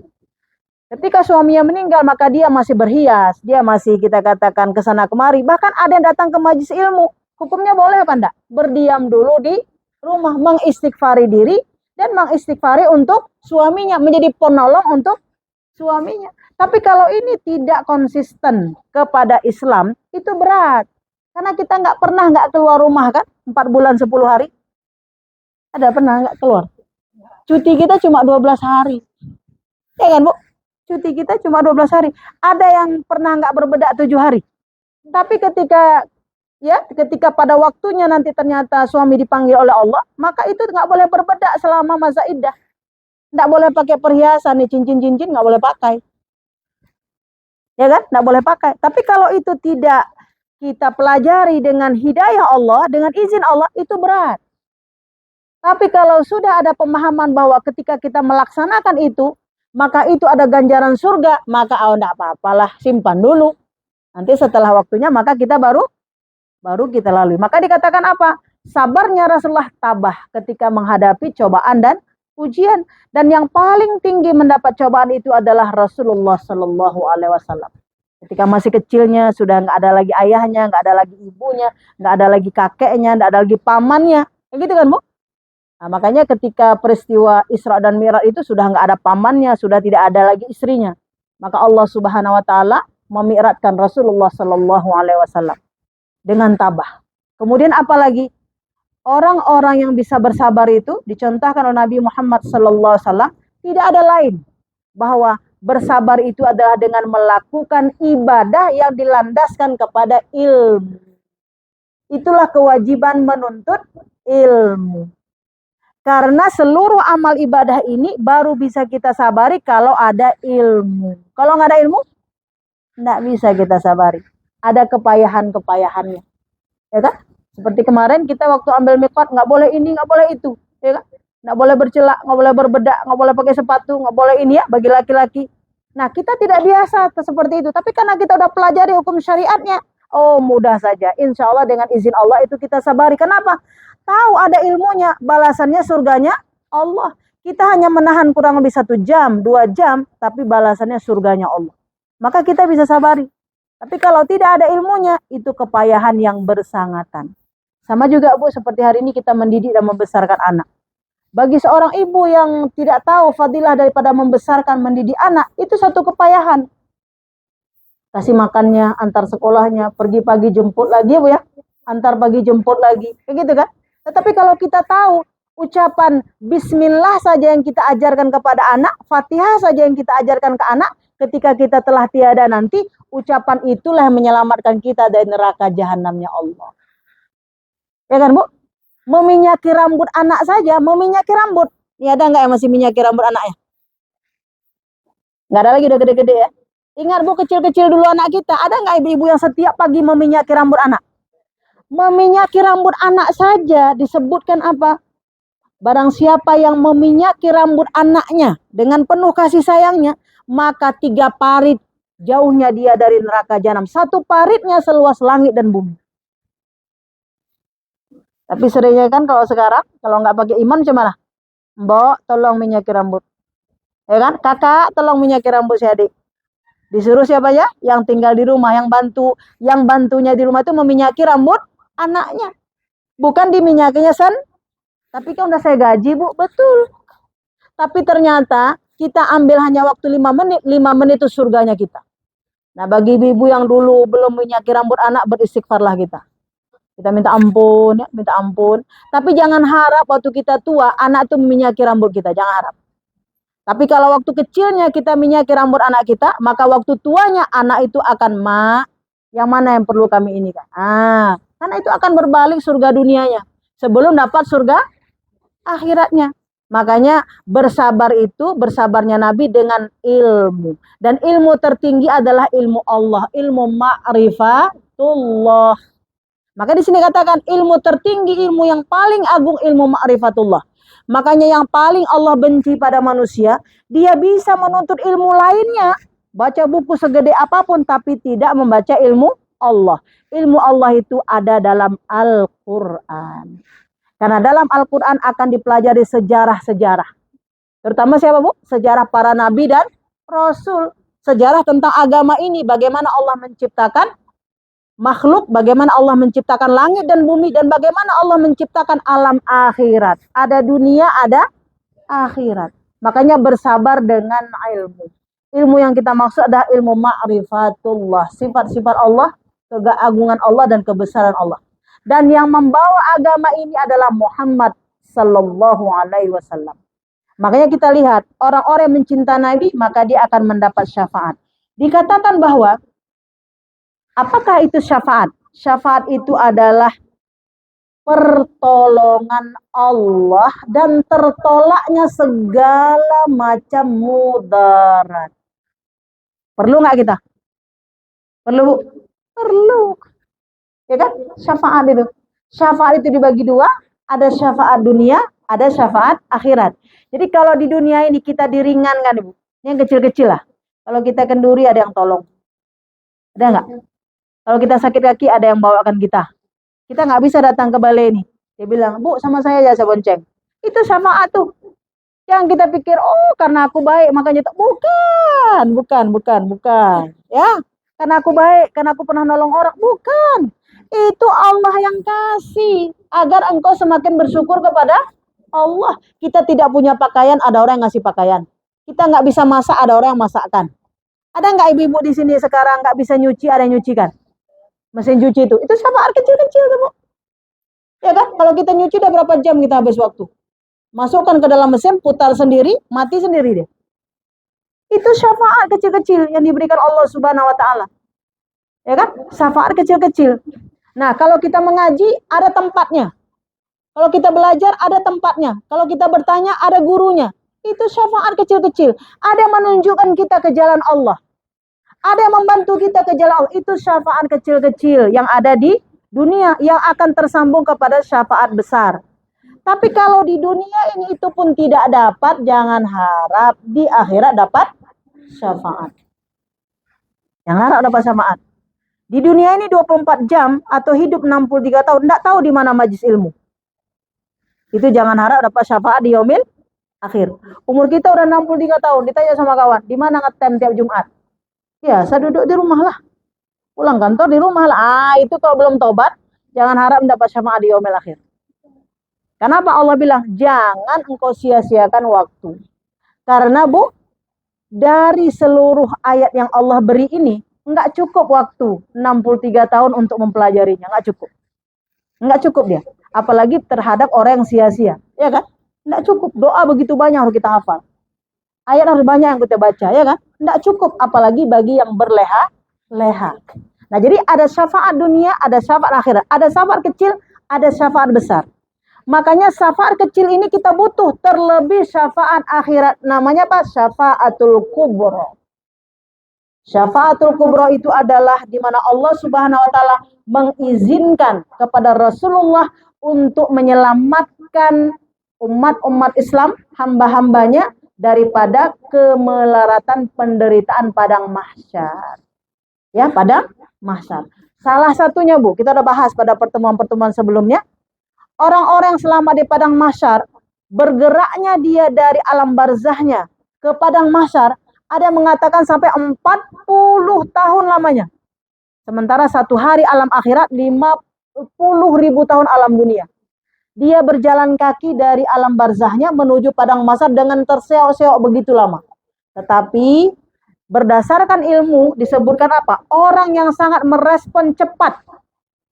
Ketika suaminya meninggal, maka dia masih berhias, dia masih kita katakan kesana kemari. Bahkan ada yang datang ke majelis ilmu. Hukumnya boleh apa enggak? Berdiam dulu di rumah, mengistighfari diri dan mengistighfari untuk suaminya, menjadi penolong untuk suaminya. Tapi kalau ini tidak konsisten kepada Islam, itu berat. Karena kita nggak keluar rumah kan, 4 bulan 10 hari. Ada pernah nggak keluar? Cuti kita cuma 12 hari. Ya kan, Bu? Cuti kita cuma 12 hari. Ada yang pernah nggak berbedak 7 hari. Tapi ketika pada waktunya nanti ternyata suami dipanggil oleh Allah, maka itu nggak boleh berbedak selama masa iddah. Nggak boleh pakai perhiasan, nih cincin-cincin nggak boleh pakai. Ya kan? Nggak boleh pakai. Tapi kalau itu tidak kita pelajari dengan hidayah Allah, dengan izin Allah, itu berat. Tapi kalau sudah ada pemahaman bahwa ketika kita melaksanakan itu, maka itu ada ganjaran surga, maka enggak apa-apalah, simpan dulu. Nanti setelah waktunya maka kita baru kita lalui. Maka dikatakan apa? Sabarnya Rasulullah tabah ketika menghadapi cobaan dan ujian. Dan yang paling tinggi mendapat cobaan itu adalah Rasulullah Shallallahu Alaihi Wasallam. Ketika masih kecilnya sudah nggak ada lagi ayahnya, nggak ada lagi ibunya, nggak ada lagi kakeknya, nggak ada lagi pamannya, gitu kan, Bu? Nah, makanya ketika peristiwa Isra dan Mi'raj itu sudah nggak ada pamannya, sudah tidak ada lagi istrinya. Maka Allah Subhanahu Wa Taala memi'rajkan Rasulullah Sallallahu Alaihi Wasallam dengan tabah. Kemudian apalagi orang-orang yang bisa bersabar itu dicontohkan oleh Nabi Muhammad Sallallahu Alaihi Wasallam, tidak ada lain bahwa bersabar itu adalah dengan melakukan ibadah yang dilandaskan kepada ilmu. Itulah kewajiban menuntut ilmu. Karena seluruh amal ibadah ini baru bisa kita sabari kalau ada ilmu. Kalau nggak ada ilmu, nggak bisa kita sabari. Ada kepayahan-kepayahannya. Ya kan? Seperti kemarin kita waktu ambil miqat, nggak boleh ini, nggak boleh itu. Ya kan? Nggak boleh bercelak, nggak boleh berbedak, nggak boleh pakai sepatu, nggak boleh ini ya bagi laki-laki. Nah, kita tidak biasa seperti itu. Tapi karena kita udah pelajari hukum syariatnya, oh mudah saja. Insya Allah dengan izin Allah itu kita sabari. Kenapa? Tahu ada ilmunya, balasannya surganya Allah. Kita hanya menahan kurang lebih 1 jam, 2 jam, tapi balasannya surganya Allah. Maka kita bisa sabari. Tapi kalau tidak ada ilmunya, itu kepayahan yang bersangatan. Sama juga, Bu, seperti hari ini kita mendidik dan membesarkan anak. Bagi seorang ibu yang tidak tahu fadilah daripada membesarkan, mendidik anak, itu satu kepayahan. Kasih makannya, antar sekolahnya, pergi pagi jemput lagi, Bu ya. Antar pagi jemput lagi, kayak gitu kan? Tetapi kalau kita tahu ucapan bismillah saja yang kita ajarkan kepada anak, Fatihah saja yang kita ajarkan ke anak, ketika kita telah tiada nanti, ucapan itulah yang menyelamatkan kita dari neraka jahanamnya Allah. Ya kan, Bu? Meminyaki rambut anak saja, meminyaki rambut. Ini ada nggak yang masih minyaki rambut anaknya? Nggak ada lagi, udah gede-gede ya. Ingat, Bu, kecil-kecil dulu anak kita. Ada nggak ibu-ibu yang setiap pagi meminyaki rambut anak? Meminyaki rambut anak saja disebutkan apa? Barang siapa yang meminyaki rambut anaknya dengan penuh kasih sayangnya, maka 3 parit jauhnya dia dari neraka jahanam. 1 paritnya seluas langit dan bumi. Tapi seringnya kan kalau sekarang, kalau nggak pakai iman gimana? Mbok, tolong minyaki rambut. Ya kan? Kakak, tolong minyaki rambut si adik. Disuruh siapa ya? Yang tinggal di rumah, yang bantunya di rumah itu meminyaki rambut anaknya. Bukan diminyakinya tapi kan udah saya gaji, Bu. Betul. Tapi ternyata kita ambil hanya waktu 5 menit, 5 menit itu surganya kita. Nah, bagi ibu yang dulu belum minyaki rambut anak, beristighfarlah kita. Kita minta ampun, ya, minta ampun. Tapi jangan harap waktu kita tua, anak itu minyaki rambut kita. Jangan harap. Tapi kalau waktu kecilnya kita minyaki rambut anak kita, maka waktu tuanya anak itu akan, yang mana yang perlu kami ini kan? Karena itu akan berbalik surga dunianya sebelum dapat surga akhiratnya. Makanya bersabarnya Nabi dengan ilmu. Dan ilmu tertinggi adalah ilmu Allah, ilmu ma'rifatullah. Maka di sini katakan ilmu tertinggi, ilmu yang paling agung, ilmu ma'rifatullah. Makanya yang paling Allah benci pada manusia, dia bisa menuntut ilmu lainnya, baca buku segede apapun, tapi tidak membaca ilmu Allah. Ilmu Allah itu ada dalam Al-Quran. Karena dalam Al-Quran akan dipelajari sejarah-sejarah. Terutama siapa, Bu? Sejarah para nabi dan rasul. Sejarah tentang agama ini, bagaimana Allah menciptakan makhluk, bagaimana Allah menciptakan langit dan bumi, dan bagaimana Allah menciptakan alam akhirat. Ada dunia, ada akhirat. Makanya bersabar dengan ilmu. Ilmu yang kita maksud adalah ilmu ma'rifatullah. Sifat-sifat Allah, keagungan Allah, dan kebesaran Allah. Dan yang membawa agama ini adalah Muhammad sallallahu alaihi wasallam. Makanya kita lihat, orang-orang yang mencinta Nabi, maka dia akan mendapat syafaat. Dikatakan bahwa apakah itu syafaat? Syafaat itu adalah pertolongan Allah dan tertolaknya segala macam mudarat. Perlu nggak kita? Perlu? Perlu. Ya kan? Syafaat itu. Syafaat itu dibagi dua. Ada syafaat dunia, ada syafaat akhirat. Jadi kalau di dunia ini kita diringankan, Ibu. Ini yang kecil-kecil lah. Kalau kita kenduri ada yang tolong. Ada nggak? Kalau kita sakit kaki ada yang bawakan kita. Kita nggak bisa datang ke balai ini. Dia bilang, Bu sama saya aja saya bonceng. Itu syafaat tuh. Yang kita pikir, oh karena aku baik makanya bukan. Ya, karena aku baik, karena aku pernah nolong orang. Bukan. Itu Allah yang kasih agar engkau semakin bersyukur kepada Allah. Kita tidak punya pakaian, ada orang yang ngasih pakaian. Kita nggak bisa masak, ada orang yang masakkan. Ada nggak ibu-ibu di sini sekarang nggak bisa nyuci, ada yang nyucikan? Mesin cuci itu syafaat kecil-kecil tuh, Bu. Ya kan? Kalau kita nyuci udah berapa jam kita habis waktu? Masukkan ke dalam mesin, putar sendiri, mati sendiri dia. Itu syafaat kecil-kecil yang diberikan Allah Subhanahu wa taala. Ya kan? Syafaat kecil-kecil. Nah, kalau kita mengaji ada tempatnya. Kalau kita belajar ada tempatnya. Kalau kita bertanya ada gurunya. Itu syafaat kecil-kecil. Ada yang menunjukkan kita ke jalan Allah. Ada yang membantu kita ke jalan Allah. Itu syafaat kecil-kecil yang ada di dunia yang akan tersambung kepada syafaat besar. Tapi kalau di dunia ini itu pun tidak dapat, jangan harap di akhirat dapat syafaat. Jangan harap dapat syafaat. Di dunia ini 24 jam atau hidup 63 tahun, tidak tahu di mana majlis ilmu. Itu jangan harap dapat syafaat di yaumil akhir. Umur kita udah 63 tahun, ditanya sama kawan, di mana ngetem tiap Jumat? Ya, saya duduk di rumah lah. Pulang kantor di rumah lah. Itu kalau belum tobat, jangan harap mendapat syafaat di yaumil akhir. Kenapa Allah bilang, jangan engkau sia-siakan waktu. Karena Bu, dari seluruh ayat yang Allah beri ini, enggak cukup waktu 63 tahun untuk mempelajarinya, enggak cukup. Enggak cukup dia. Apalagi terhadap orang yang sia-sia, ya kan? Enggak cukup. Doa begitu banyak harus kita hafal. Ayat harus banyak yang kita baca, ya kan? Enggak cukup, apalagi bagi yang berleha-leha. Nah, jadi ada syafaat dunia, ada syafaat akhirat. Ada syafaat kecil, ada syafaat besar. Makanya syafaat kecil ini kita butuh, terlebih syafaat akhirat. Namanya apa? Syafaatul kubra. Syafaatul kubra itu adalah di mana Allah Subhanahu wa taala mengizinkan kepada Rasulullah untuk menyelamatkan umat-umat Islam, hamba-hambanya daripada kemelaratan penderitaan padang mahsyar. Ya, padang mahsyar. Salah satunya, Bu, kita udah bahas pada pertemuan-pertemuan sebelumnya. Orang-orang selama di padang mahsyar, bergeraknya dia dari alam barzahnya ke padang mahsyar, ada yang mengatakan sampai 40 tahun lamanya. Sementara satu hari alam akhirat 50.000 tahun alam dunia. Dia berjalan kaki dari alam barzahnya menuju padang mahsyar dengan terseok-seok begitu lama. Tetapi berdasarkan ilmu disebutkan apa? Orang yang sangat merespon cepat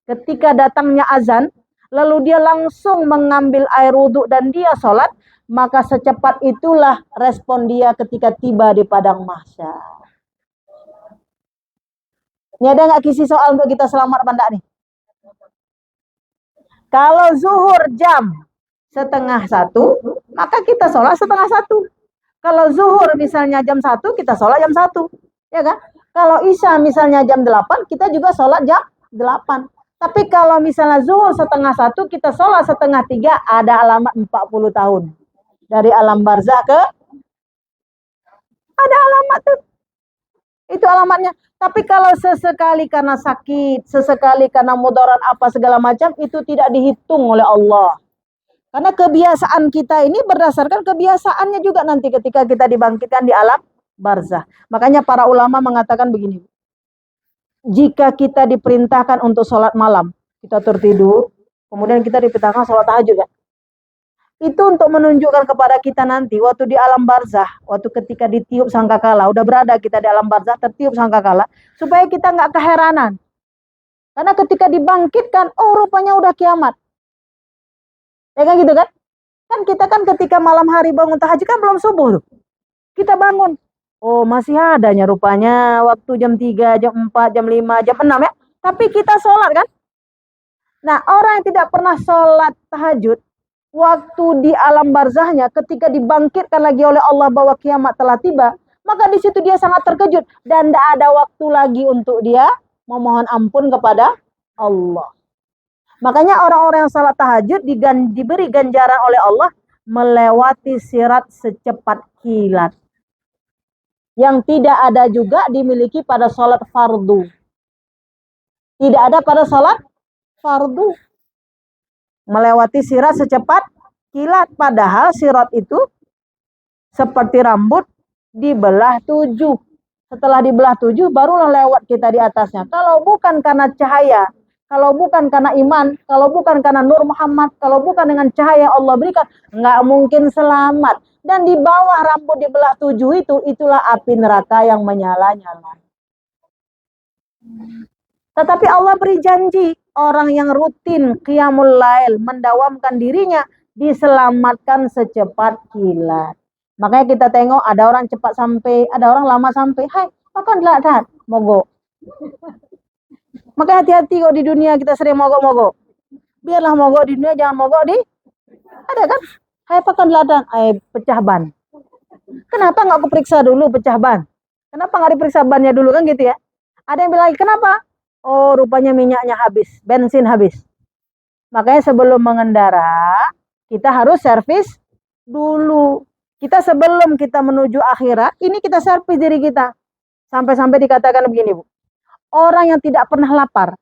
ketika datangnya azan, lalu dia langsung mengambil air wudhu dan dia sholat, maka secepat itulah respon dia ketika tiba di padang mahsyar. Ini ada nggak kisi soal untuk kita selamat apa nih? Kalau zuhur jam 12:30, maka kita sholat 12:30. Kalau zuhur misalnya jam 1, kita sholat jam 1. Ya kan? Kalau isya misalnya jam 8, kita juga sholat jam 8. Tapi kalau misalnya zuhur 12:30, kita sholat 2:30, ada alamat 40 tahun. Dari alam barzah ke, ada alamat tuh. Itu alamatnya. Tapi kalau sesekali karena sakit, sesekali karena mudarat apa segala macam, itu tidak dihitung oleh Allah. Karena kebiasaan kita ini berdasarkan kebiasaannya juga nanti ketika kita dibangkitkan di alam barzah. Makanya para ulama mengatakan begini. Jika kita diperintahkan untuk sholat malam, kita tertidur, kemudian kita diperintahkan sholat tahajud, kan? Itu untuk menunjukkan kepada kita nanti waktu di alam barzah, waktu ketika ditiup sangkakala, udah berada kita di alam barzah, tertiup sangkakala, supaya kita nggak keheranan. Karena ketika dibangkitkan, oh rupanya udah kiamat. Ya kan gitu kan? Kan kita kan ketika malam hari bangun tahajud kan belum subuh tuh. Kita bangun, oh masih adanya rupanya waktu jam 3, jam 4, jam 5, jam 6 ya. Tapi kita sholat kan? Nah orang yang tidak pernah sholat tahajud, waktu di alam barzahnya ketika dibangkitkan lagi oleh Allah bahwa kiamat telah tiba, maka di situ dia sangat terkejut dan tidak ada waktu lagi untuk dia memohon ampun kepada Allah. Makanya orang-orang yang salat tahajud diberi ganjaran oleh Allah melewati sirat secepat kilat. Yang tidak ada juga dimiliki pada salat fardu. Tidak ada pada salat fardu. Melewati sirat secepat kilat. Padahal sirat itu seperti rambut dibelah 7. Setelah dibelah 7 barulah lewat kita di atasnya. Kalau bukan karena cahaya, kalau bukan karena iman, kalau bukan karena Nur Muhammad, kalau bukan dengan cahaya Allah berikan, nggak mungkin selamat. Dan di bawah rambut dibelah 7 itu, itulah api neraka yang menyala-nyala. Tetapi Allah beri janji, orang yang rutin qiyamul lail, mendawamkan dirinya, diselamatkan secepat kilat. Makanya kita tengok ada orang cepat sampai, ada orang lama sampai. Hai, makan telat, mogok. Makanya hati-hati kok di dunia kita sering mogok-mogok. Biarlah mogok di dunia, jangan mogok di... Ada kan? Hai pakan ladang, pecah ban. Kenapa nggak aku periksa dulu pecah ban? Kenapa nggak diperiksa bannya dulu kan gitu ya? Ada yang bilang lagi, kenapa? Oh rupanya minyaknya habis, bensin habis. Makanya sebelum mengendara, kita harus servis dulu. Kita sebelum kita menuju akhirat, ini kita servis diri kita. Sampai-sampai dikatakan begini, Bu. Orang yang tidak pernah lapar,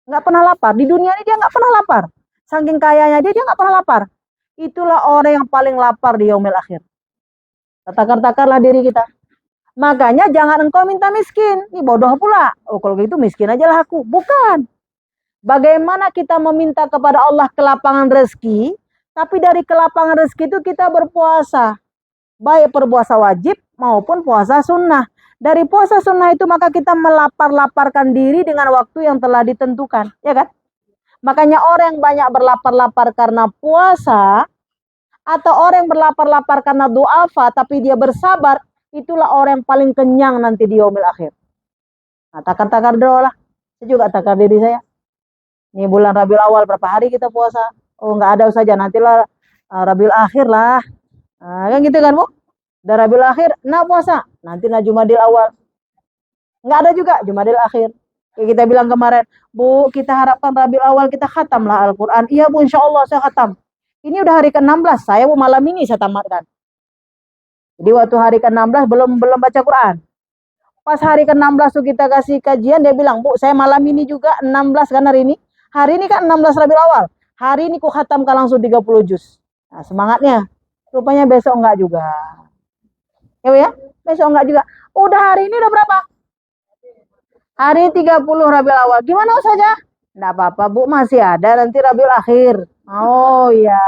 nggak pernah lapar di dunia ini, dia nggak pernah lapar. Saking kayanya dia nggak pernah lapar. Itulah orang yang paling lapar di yaumil akhir. Takar-takarlah diri kita. Makanya jangan engkau minta miskin. Ini bodoh pula. Oh kalau gitu miskin aja lah aku. Bukan. Bagaimana kita meminta kepada Allah kelapangan rezeki, tapi dari kelapangan rezeki itu kita berpuasa. Baik berpuasa wajib maupun puasa sunnah. Dari puasa sunnah itu maka kita melapar-laparkan diri dengan waktu yang telah ditentukan, ya kan? Makanya orang yang banyak berlapar-lapar karena puasa, atau orang yang berlapar-lapar karena du'afa, tapi dia bersabar, itulah orang yang paling kenyang nanti di yaumil akhir. Nah, takar-takar doa lah. Saya juga takar diri saya. Ini bulan Rabiul Awal berapa hari kita puasa? Oh nggak ada saja, nantilah Rabiul Akhir lah. Nah, kan gitu kan Bu? Udah Rabiul Akhir, nah puasa. Nanti Jumadil Awal. Nggak ada juga Jumadil Akhir. Kayak kita bilang kemarin, Bu, kita harapkan Rabiul Awal kita khatam lah Al-Quran. Iya Bu, insya Allah saya khatam. Ini udah hari ke-16, saya Bu malam ini saya tamatkan. Jadi waktu hari ke-16 belum baca Quran. Pas hari ke-16 tuh kita kasih kajian, dia bilang, Bu, saya malam ini juga 16 kan hari ini. Hari ini kan 16 Rabiul Awal. Hari ini ku khatamkan langsung 30 juz. Nah, semangatnya. Rupanya besok enggak juga. Ya, besok enggak juga. Udah hari ini udah berapa? Hari 30 Rabiul Awal. Gimana saja? Enggak apa-apa, Bu, masih ada nanti Rabiul Akhir. Oh iya.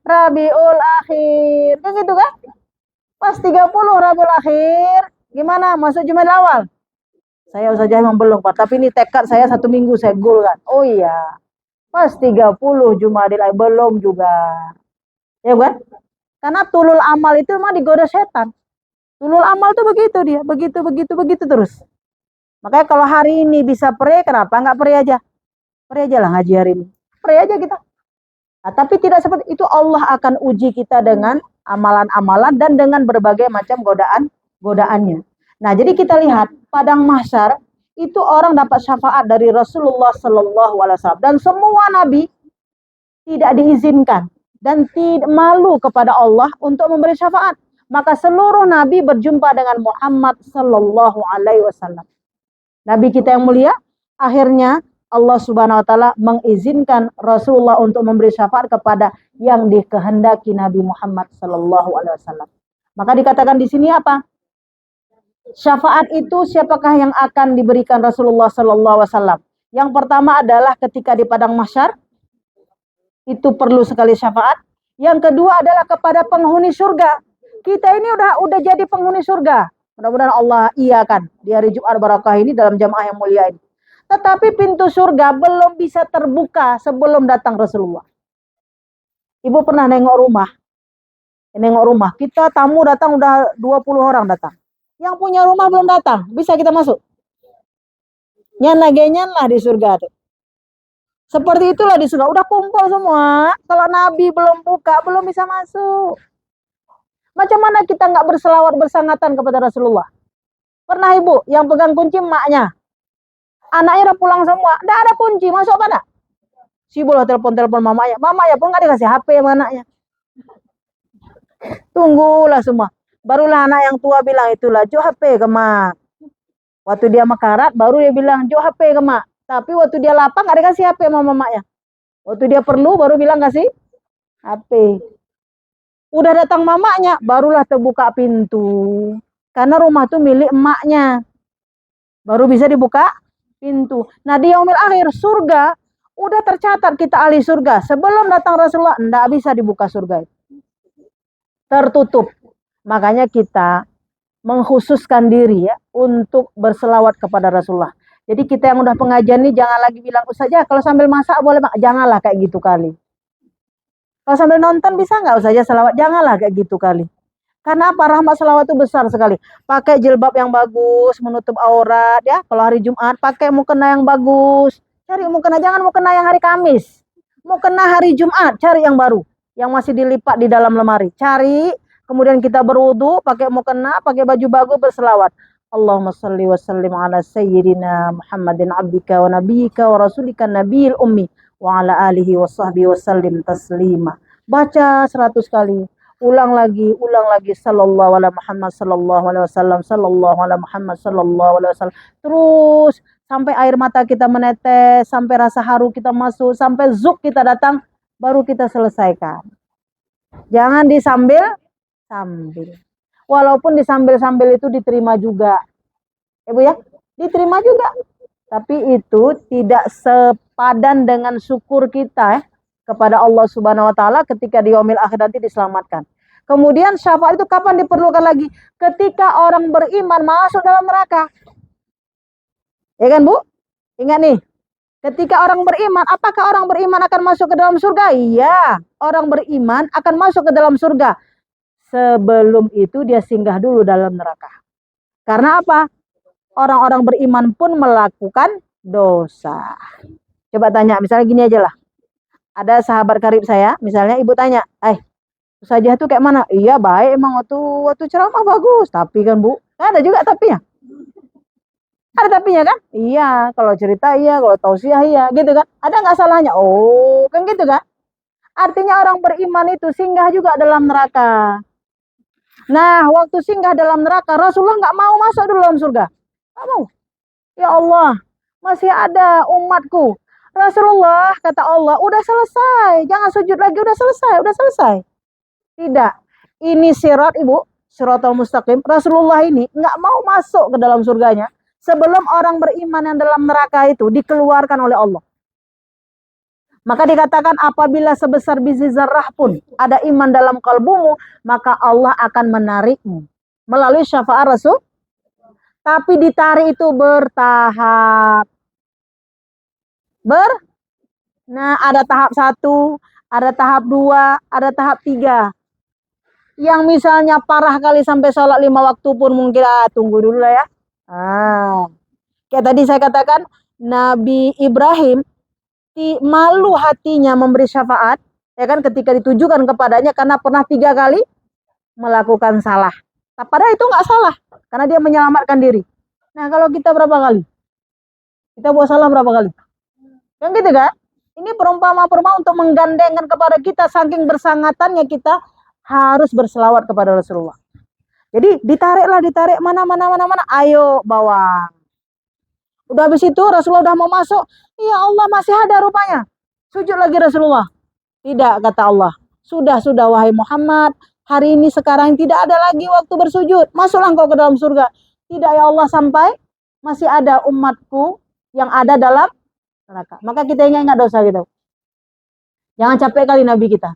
Rabiul Akhir. Kan gitu kan? Pas 30 Rabiul Akhir, gimana? Masuk Jumadil Awal? Saya saja emang belum, Pak. Tapi ini tekad saya 1 minggu saya goal kan. Oh iya. Pas 30 Jumadil Awal belum juga. Ya kan? Karena tulul amal itu memang digoda setan. Tulul amal tuh begitu dia, begitu terus. Makanya kalau hari ini bisa pray, kenapa nggak pray aja? Pray aja lah ngaji hari ini. Pray aja kita. Nah, tapi tidak seperti itu, Allah akan uji kita dengan amalan-amalan dan dengan berbagai macam godaannya. Nah, jadi kita lihat padang mahsyar itu orang dapat syafaat dari Rasulullah Sallallahu Alaihi Wasallam. Dan semua nabi tidak diizinkan dan tidak malu kepada Allah untuk memberi syafaat. Maka seluruh nabi berjumpa dengan Muhammad Sallallahu Alaihi Wasallam. Nabi kita yang mulia, akhirnya Allah Subhanahu Wa Taala mengizinkan Rasulullah untuk memberi syafaat kepada yang dikehendaki Nabi Muhammad Sallallahu Alaihi Wasallam. Maka dikatakan di sini apa? Syafaat itu siapakah yang akan diberikan Rasulullah Sallallahu Alaihi Wasallam? Yang pertama adalah ketika di padang mahsyar, itu perlu sekali syafaat. Yang kedua adalah kepada penghuni surga. Kita ini udah jadi penghuni surga. Mudah-mudahan Allah iakan di hari Jumat Barakah ini dalam jamaah yang mulia ini. Tetapi pintu surga belum bisa terbuka sebelum datang Rasulullah. Ibu pernah nengok rumah. Kita tamu datang udah 20 orang datang. Yang punya rumah belum datang, bisa kita masuk? Nyan lah di surga tuh. Seperti itulah di surga, udah kumpul semua. Kalau Nabi belum buka, belum bisa masuk. Macam mana kita nggak berselawat bersangatan kepada Rasulullah? Pernah ibu yang pegang kunci emaknya. Anaknya udah pulang semua, nggak ada kunci, masuk apa enggak? Sibuk lah telepon mamanya. Mamanya pun nggak dikasih HP sama anaknya. Tunggulah semua. Barulah anak yang tua bilang itulah, jo HP ke mak. Waktu dia makarat, baru dia bilang, jo HP ke mak. Tapi waktu dia lapang, nggak dikasih HP sama mamanya. Waktu dia perlu, baru bilang kasih HP. Udah datang mamanya, barulah terbuka pintu. Karena rumah itu milik emaknya. Baru bisa dibuka pintu. Nah di yaumil akhir, surga, udah tercatat kita ahli surga. Sebelum datang Rasulullah, nggak bisa dibuka surga. Tertutup. Makanya kita mengkhususkan diri ya untuk berselawat kepada Rasulullah. Jadi kita yang udah pengajian nih jangan lagi bilang saja kalau sambil masak boleh, janganlah kayak gitu kali. Kalau sambil nonton bisa nggak saja selawat, janganlah kayak gitu kali. Karena apa? Rahmat selawat itu besar sekali. Pakai jilbab yang bagus, menutup aurat ya. Kalau hari Jumat pakai mukena yang bagus. Cari mukena, jangan mukena yang hari Kamis. Mukena hari Jumat, cari yang baru, yang masih dilipat di dalam lemari. Cari. Kemudian kita berwudu, pakai mukena, pakai baju bagus, berselawat. Allahumma salli wa sallim ala sayyidina Muhammadin abdika wa nabiyyika wa rasulika nabiyil ummi wa ala alihi wa sahbihi wa sallim taslima. Baca 100 kali. Ulang lagi. Sallallahu ala Muhammad sallallahu alaihi wasallam, sallallahu ala Muhammad sallallahu alaihi wasallam. Terus sampai air mata kita menetes, sampai rasa haru kita masuk, sampai zuk kita datang, baru kita selesaikan. Jangan disambil. Walaupun disambil-sambil itu diterima juga. Ibu ya, diterima juga. Tapi itu tidak sepadan dengan syukur kita kepada Allah Subhanahu Wa Taala ketika di yaumil akhir nanti diselamatkan. Kemudian syafaat itu kapan diperlukan lagi? Ketika orang beriman masuk dalam neraka. Ya kan Bu? Ingat nih. Ketika orang beriman, apakah orang beriman akan masuk ke dalam surga? Iya, orang beriman akan masuk ke dalam surga. Sebelum itu dia singgah dulu dalam neraka. Karena apa? Orang-orang beriman pun melakukan dosa. Coba tanya, misalnya gini aja lah. Ada sahabat karib saya, misalnya ibu tanya, Ustazah tuh kayak mana? Iya baik emang waktu ceramah bagus. Tapi kan Bu, ada juga tapinya. Ada tapinya kan? Iya, kalau cerita iya, kalau tausiah iya, gitu kan? Ada nggak salahnya? Oh, kan gitu kan? Artinya orang beriman itu singgah juga dalam neraka. Nah, waktu singgah dalam neraka, Rasulullah nggak mau masuk dulu dalam surga. Nggak mau. Ya Allah, masih ada umatku. Rasulullah, kata Allah, udah selesai. Jangan sujud lagi, udah selesai. Tidak. Ini sirat ibu, siratal mustaqim. Rasulullah ini nggak mau masuk ke dalam surganya sebelum orang beriman yang dalam neraka itu dikeluarkan oleh Allah. Maka dikatakan apabila sebesar biji zarrah pun ada iman dalam kalbumu, maka Allah akan menarikmu melalui syafaat Rasul. Tapi ditarik itu bertahap. Nah, ada tahap 1, ada tahap 2, ada tahap 3. Yang misalnya parah kali sampai sholat 5 waktu pun mungkin tunggu dulu lah ya. Kayak tadi saya katakan Nabi Ibrahim malu hatinya memberi syafaat, ya kan, ketika ditujukan kepadanya karena pernah 3 kali melakukan salah. Padahal itu nggak salah, karena dia menyelamatkan diri. Nah kalau kita berapa kali? Kita buat salah berapa kali? Kan gitu kan? Ini perumpamaan untuk menggandengkan kepada kita, saking bersangatannya kita harus berselawat kepada Rasulullah. Jadi ditarik mana, ayo bawa. Udah habis itu Rasulullah udah mau masuk, ya Allah masih ada rupanya. Sujud lagi Rasulullah. Tidak, kata Allah. Sudah wahai Muhammad, hari ini sekarang tidak ada lagi waktu bersujud. Masuklah engkau ke dalam surga. Tidak ya Allah, sampai masih ada umatku yang ada dalam neraka. Maka kita ingat dosa gitu. Jangan capek kali Nabi kita.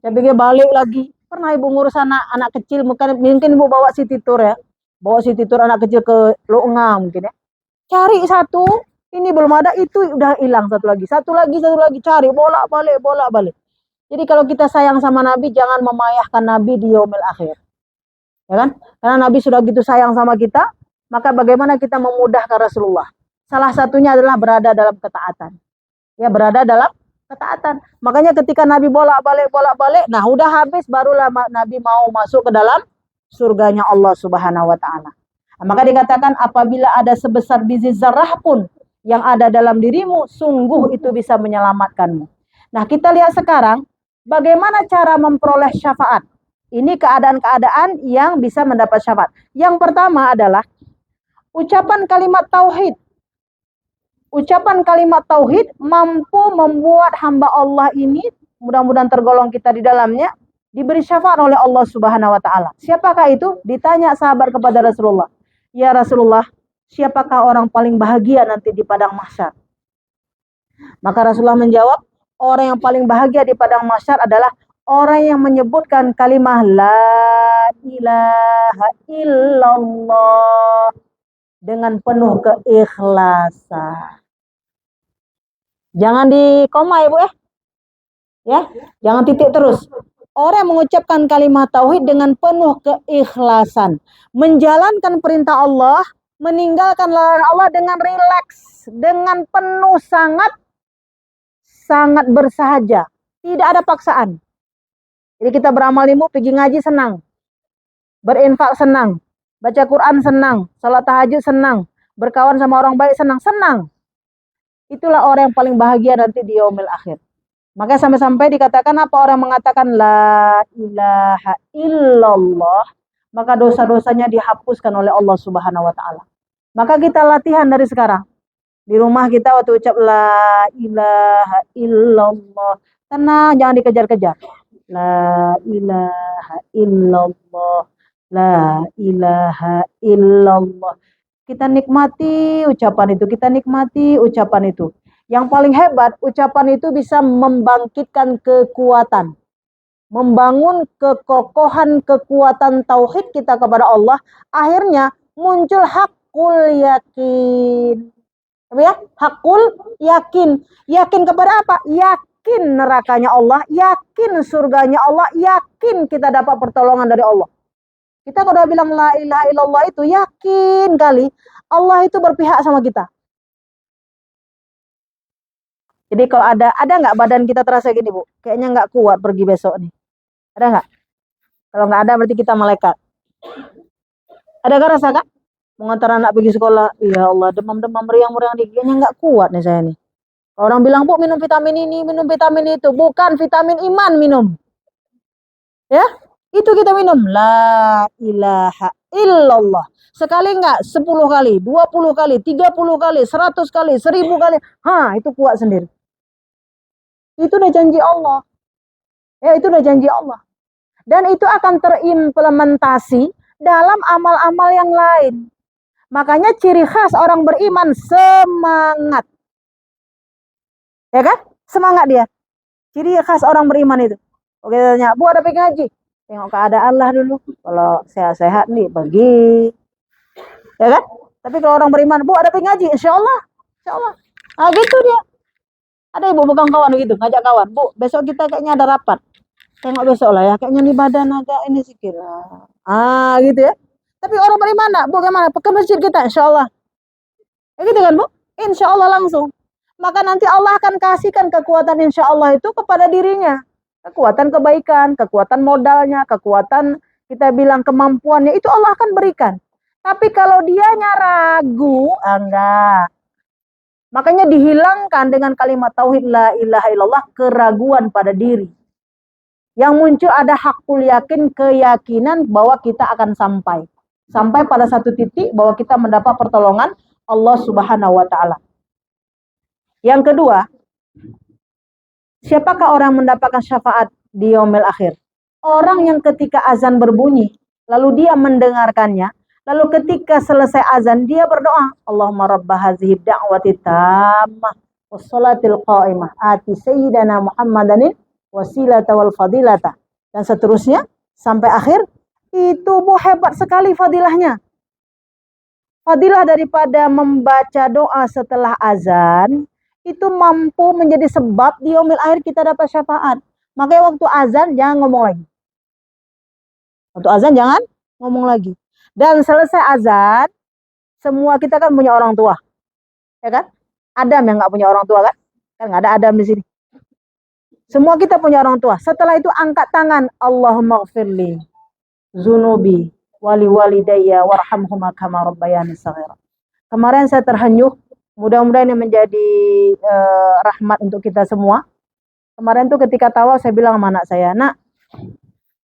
Capeknya balik lagi. Pernah ibu ngurus anak kecil, mungkin ibu bawa Siti Tur ya. Bawa Siti Tur anak kecil ke Lunga mungkin ya. Cari satu, ini belum ada, itu udah hilang satu lagi, cari bolak-balik. Jadi kalau kita sayang sama Nabi, jangan memayahkan Nabi di yaumil akhir. Ya kan? Karena Nabi sudah gitu sayang sama kita, maka bagaimana kita memudahkan Rasulullah? Salah satunya adalah berada dalam ketaatan. Ya, berada dalam ketaatan. Makanya ketika Nabi bolak-balik, nah udah habis barulah Nabi mau masuk ke dalam surganya Allah Subhanahu wa taala. Maka dikatakan apabila ada sebesar biji zarah pun yang ada dalam dirimu, sungguh itu bisa menyelamatkanmu. Nah, kita lihat sekarang bagaimana cara memperoleh syafaat. Ini keadaan-keadaan yang bisa mendapat syafaat. Yang pertama adalah ucapan kalimat tauhid. Ucapan kalimat tauhid mampu membuat hamba Allah ini, mudah-mudahan tergolong kita di dalamnya, diberi syafaat oleh Allah Subhanahu wa taala. Siapakah itu? Ditanya sahabat kepada Rasulullah. Ya Rasulullah, siapakah orang paling bahagia nanti di padang mahsyar? Maka Rasulullah menjawab, orang yang paling bahagia di padang mahsyar adalah orang yang menyebutkan kalimah la ilaha illallah dengan penuh keikhlasan. Jangan di koma ibu ya. Ya, jangan titik terus. Orang yang mengucapkan kalimat tauhid dengan penuh keikhlasan, menjalankan perintah Allah, meninggalkan larangan Allah dengan rileks, dengan penuh sangat bersahaja, tidak ada paksaan. Jadi kita beramal ilmu, pergi ngaji senang, berinfak senang, baca Quran senang, salat tahajud senang, berkawan sama orang baik senang. Itulah orang yang paling bahagia nanti di yaumil akhir. Maka sampai-sampai dikatakan apa, orang mengatakan la ilaha illallah, maka dosa-dosanya dihapuskan oleh Allah Subhanahu wa taala. Maka kita latihan dari sekarang. Di rumah kita waktu ucap la ilaha illallah, tenang, jangan dikejar-kejar. La ilaha illallah, la ilaha illallah. Kita nikmati ucapan itu. Yang paling hebat, ucapan itu bisa membangkitkan kekuatan, membangun kekokohan kekuatan tauhid kita kepada Allah. Akhirnya muncul hakul yakin. Ya, hakul yakin. Yakin kepada apa? Yakin nerakanya Allah, yakin surganya Allah, yakin kita dapat pertolongan dari Allah. Kita kalau bilang la ilaha illallah itu yakin kali Allah itu berpihak sama kita. Jadi kalau ada nggak badan kita terasa gini Bu? Kayaknya nggak kuat pergi besok nih. Ada nggak? Kalau nggak ada berarti kita malaikat. Ada nggak rasa Kak? Mengantar anak pergi sekolah, ya Allah demam-demam meriang-meriang nih, kayaknya nggak kuat nih saya nih. Orang bilang Bu minum vitamin ini, minum vitamin itu, bukan vitamin iman minum. Ya, itu kita minum. La ilaha illallah. Sekali enggak, 10 kali, 20 kali, 30 kali, 100 kali, 1000 kali. Itu kuat sendiri. Itu udah janji Allah. Ya, itu udah janji Allah. Dan itu akan terimplementasi dalam amal-amal yang lain. Makanya ciri khas orang beriman semangat. Ya kan? Semangat dia. Ciri khas orang beriman itu. Oke, tanya, Bu ada pergi ngaji? Tengok keadaan lah dulu. Kalau sehat-sehat nih, pergi. Ya kan? Tapi kalau orang beriman, Bu ada pergi ngaji? Insya Allah. Gitu dia. Ada ibu bukan kawan gitu, ngajak kawan. Bu, besok kita kayaknya ada rapat. Tengok besok lah ya, kayaknya nih badan agak ini sikit. Gitu ya. Tapi orang beriman, Bu gimana? Ke masjid kita, insya Allah. Ya gitu kan Bu? Insya Allah langsung. Maka nanti Allah akan kasihkan kekuatan insya Allah itu kepada dirinya. Kekuatan kebaikan, kekuatan modalnya, kekuatan kita bilang kemampuannya, itu Allah akan berikan. Tapi kalau dianya ragu, enggak. Makanya dihilangkan dengan kalimat tauhid la ilaha illallah keraguan pada diri. Yang muncul ada hakul yakin, keyakinan bahwa kita akan sampai. Sampai pada satu titik bahwa kita mendapat pertolongan Allah Subhanahu wa taala. Yang kedua, siapakah orang mendapatkan syafaat di yaumil akhir? Orang yang ketika azan berbunyi, lalu dia mendengarkannya, lalu ketika selesai azan dia berdoa, Allahumma rabba hazihi da'wati tammah wassalatil qa'imah ati sayyidana Muhammadanin wasilata wal fadilata, dan seterusnya sampai akhir. Itu Bu, hebat sekali fadilahnya. Fadilah daripada membaca doa setelah azan itu mampu menjadi sebab di yaumil akhir kita dapat syafaat. Makanya waktu azan jangan ngomong lagi. Waktu azan jangan ngomong lagi. Dan selesai azan, semua kita kan punya orang tua. Ya kan? Adam yang nggak punya orang tua kan? Kan nggak ada Adam di sini. Semua kita punya orang tua. Setelah itu angkat tangan, Allahumma gfirli zunubi wali walidayya warhamhuma kama rabbayani shaghira. Kemarin saya terhenyuh, mudah-mudahan ini menjadi rahmat untuk kita semua. Kemarin tuh ketika tawaf saya bilang sama anak saya, nak,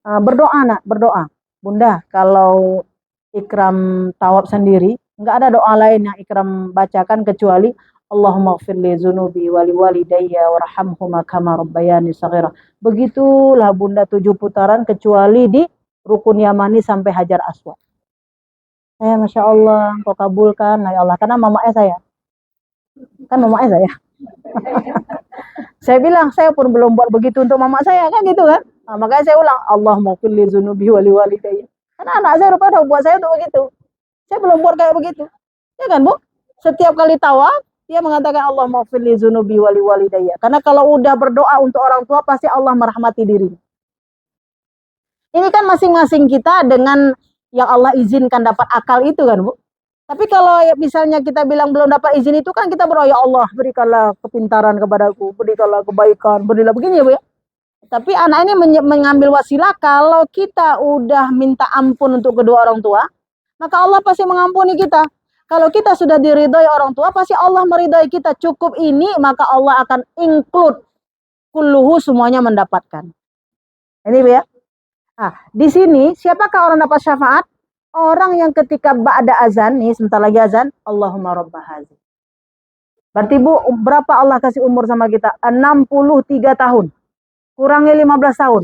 berdoa nak, berdoa. Bunda, kalau ikram tawaf sendiri, nggak ada doa lain yang ikram bacakan kecuali Allahumma gfirli zunubi wali walidayya warhamhuma kama rabbayani shaghira. Begitulah Bunda 7 putaran kecuali di Rukun Yamani sampai Hajar Aswad. Saya Masya Allah, Engkau kabulkan ya Allah, karena mamanya saya. Kan mamanya saya. Saya bilang, saya pun belum buat begitu untuk mama saya, kan gitu kan. Nah, makanya saya ulang, Allahumma gfirli zunubi wali walidayya. Karena anak saya rupanya buat saya untuk begitu. Saya belum buat kayak begitu. Ya kan Bu? Setiap kali tawaf, dia mengatakan Allahumma gfirli zunubi wali walidayya. Karena kalau udah berdoa untuk orang tua, pasti Allah merahmati dirinya. Ini kan masing-masing kita dengan yang Allah izinkan dapat akal itu kan Bu. Tapi kalau misalnya kita bilang belum dapat izin itu kan kita berdoa, ya Allah berikanlah kepintaran kepadaku, berikanlah kebaikan, berilah begini ya Bu ya. Tapi anak ini mengambil wasilah, kalau kita udah minta ampun untuk kedua orang tua, maka Allah pasti mengampuni kita. Kalau kita sudah diridhoi orang tua, pasti Allah meridhoi kita. Cukup ini, maka Allah akan include kulluhu, semuanya mendapatkan. Ini Bu ya. Nah, di sini siapakah orang dapat syafaat? Orang yang ketika ba'da azan, nih sebentar lagi azan, Allahumma rabba hazi. Berarti Bu, berapa Allah kasih umur sama kita? 63 tahun. Kurangi 15 tahun.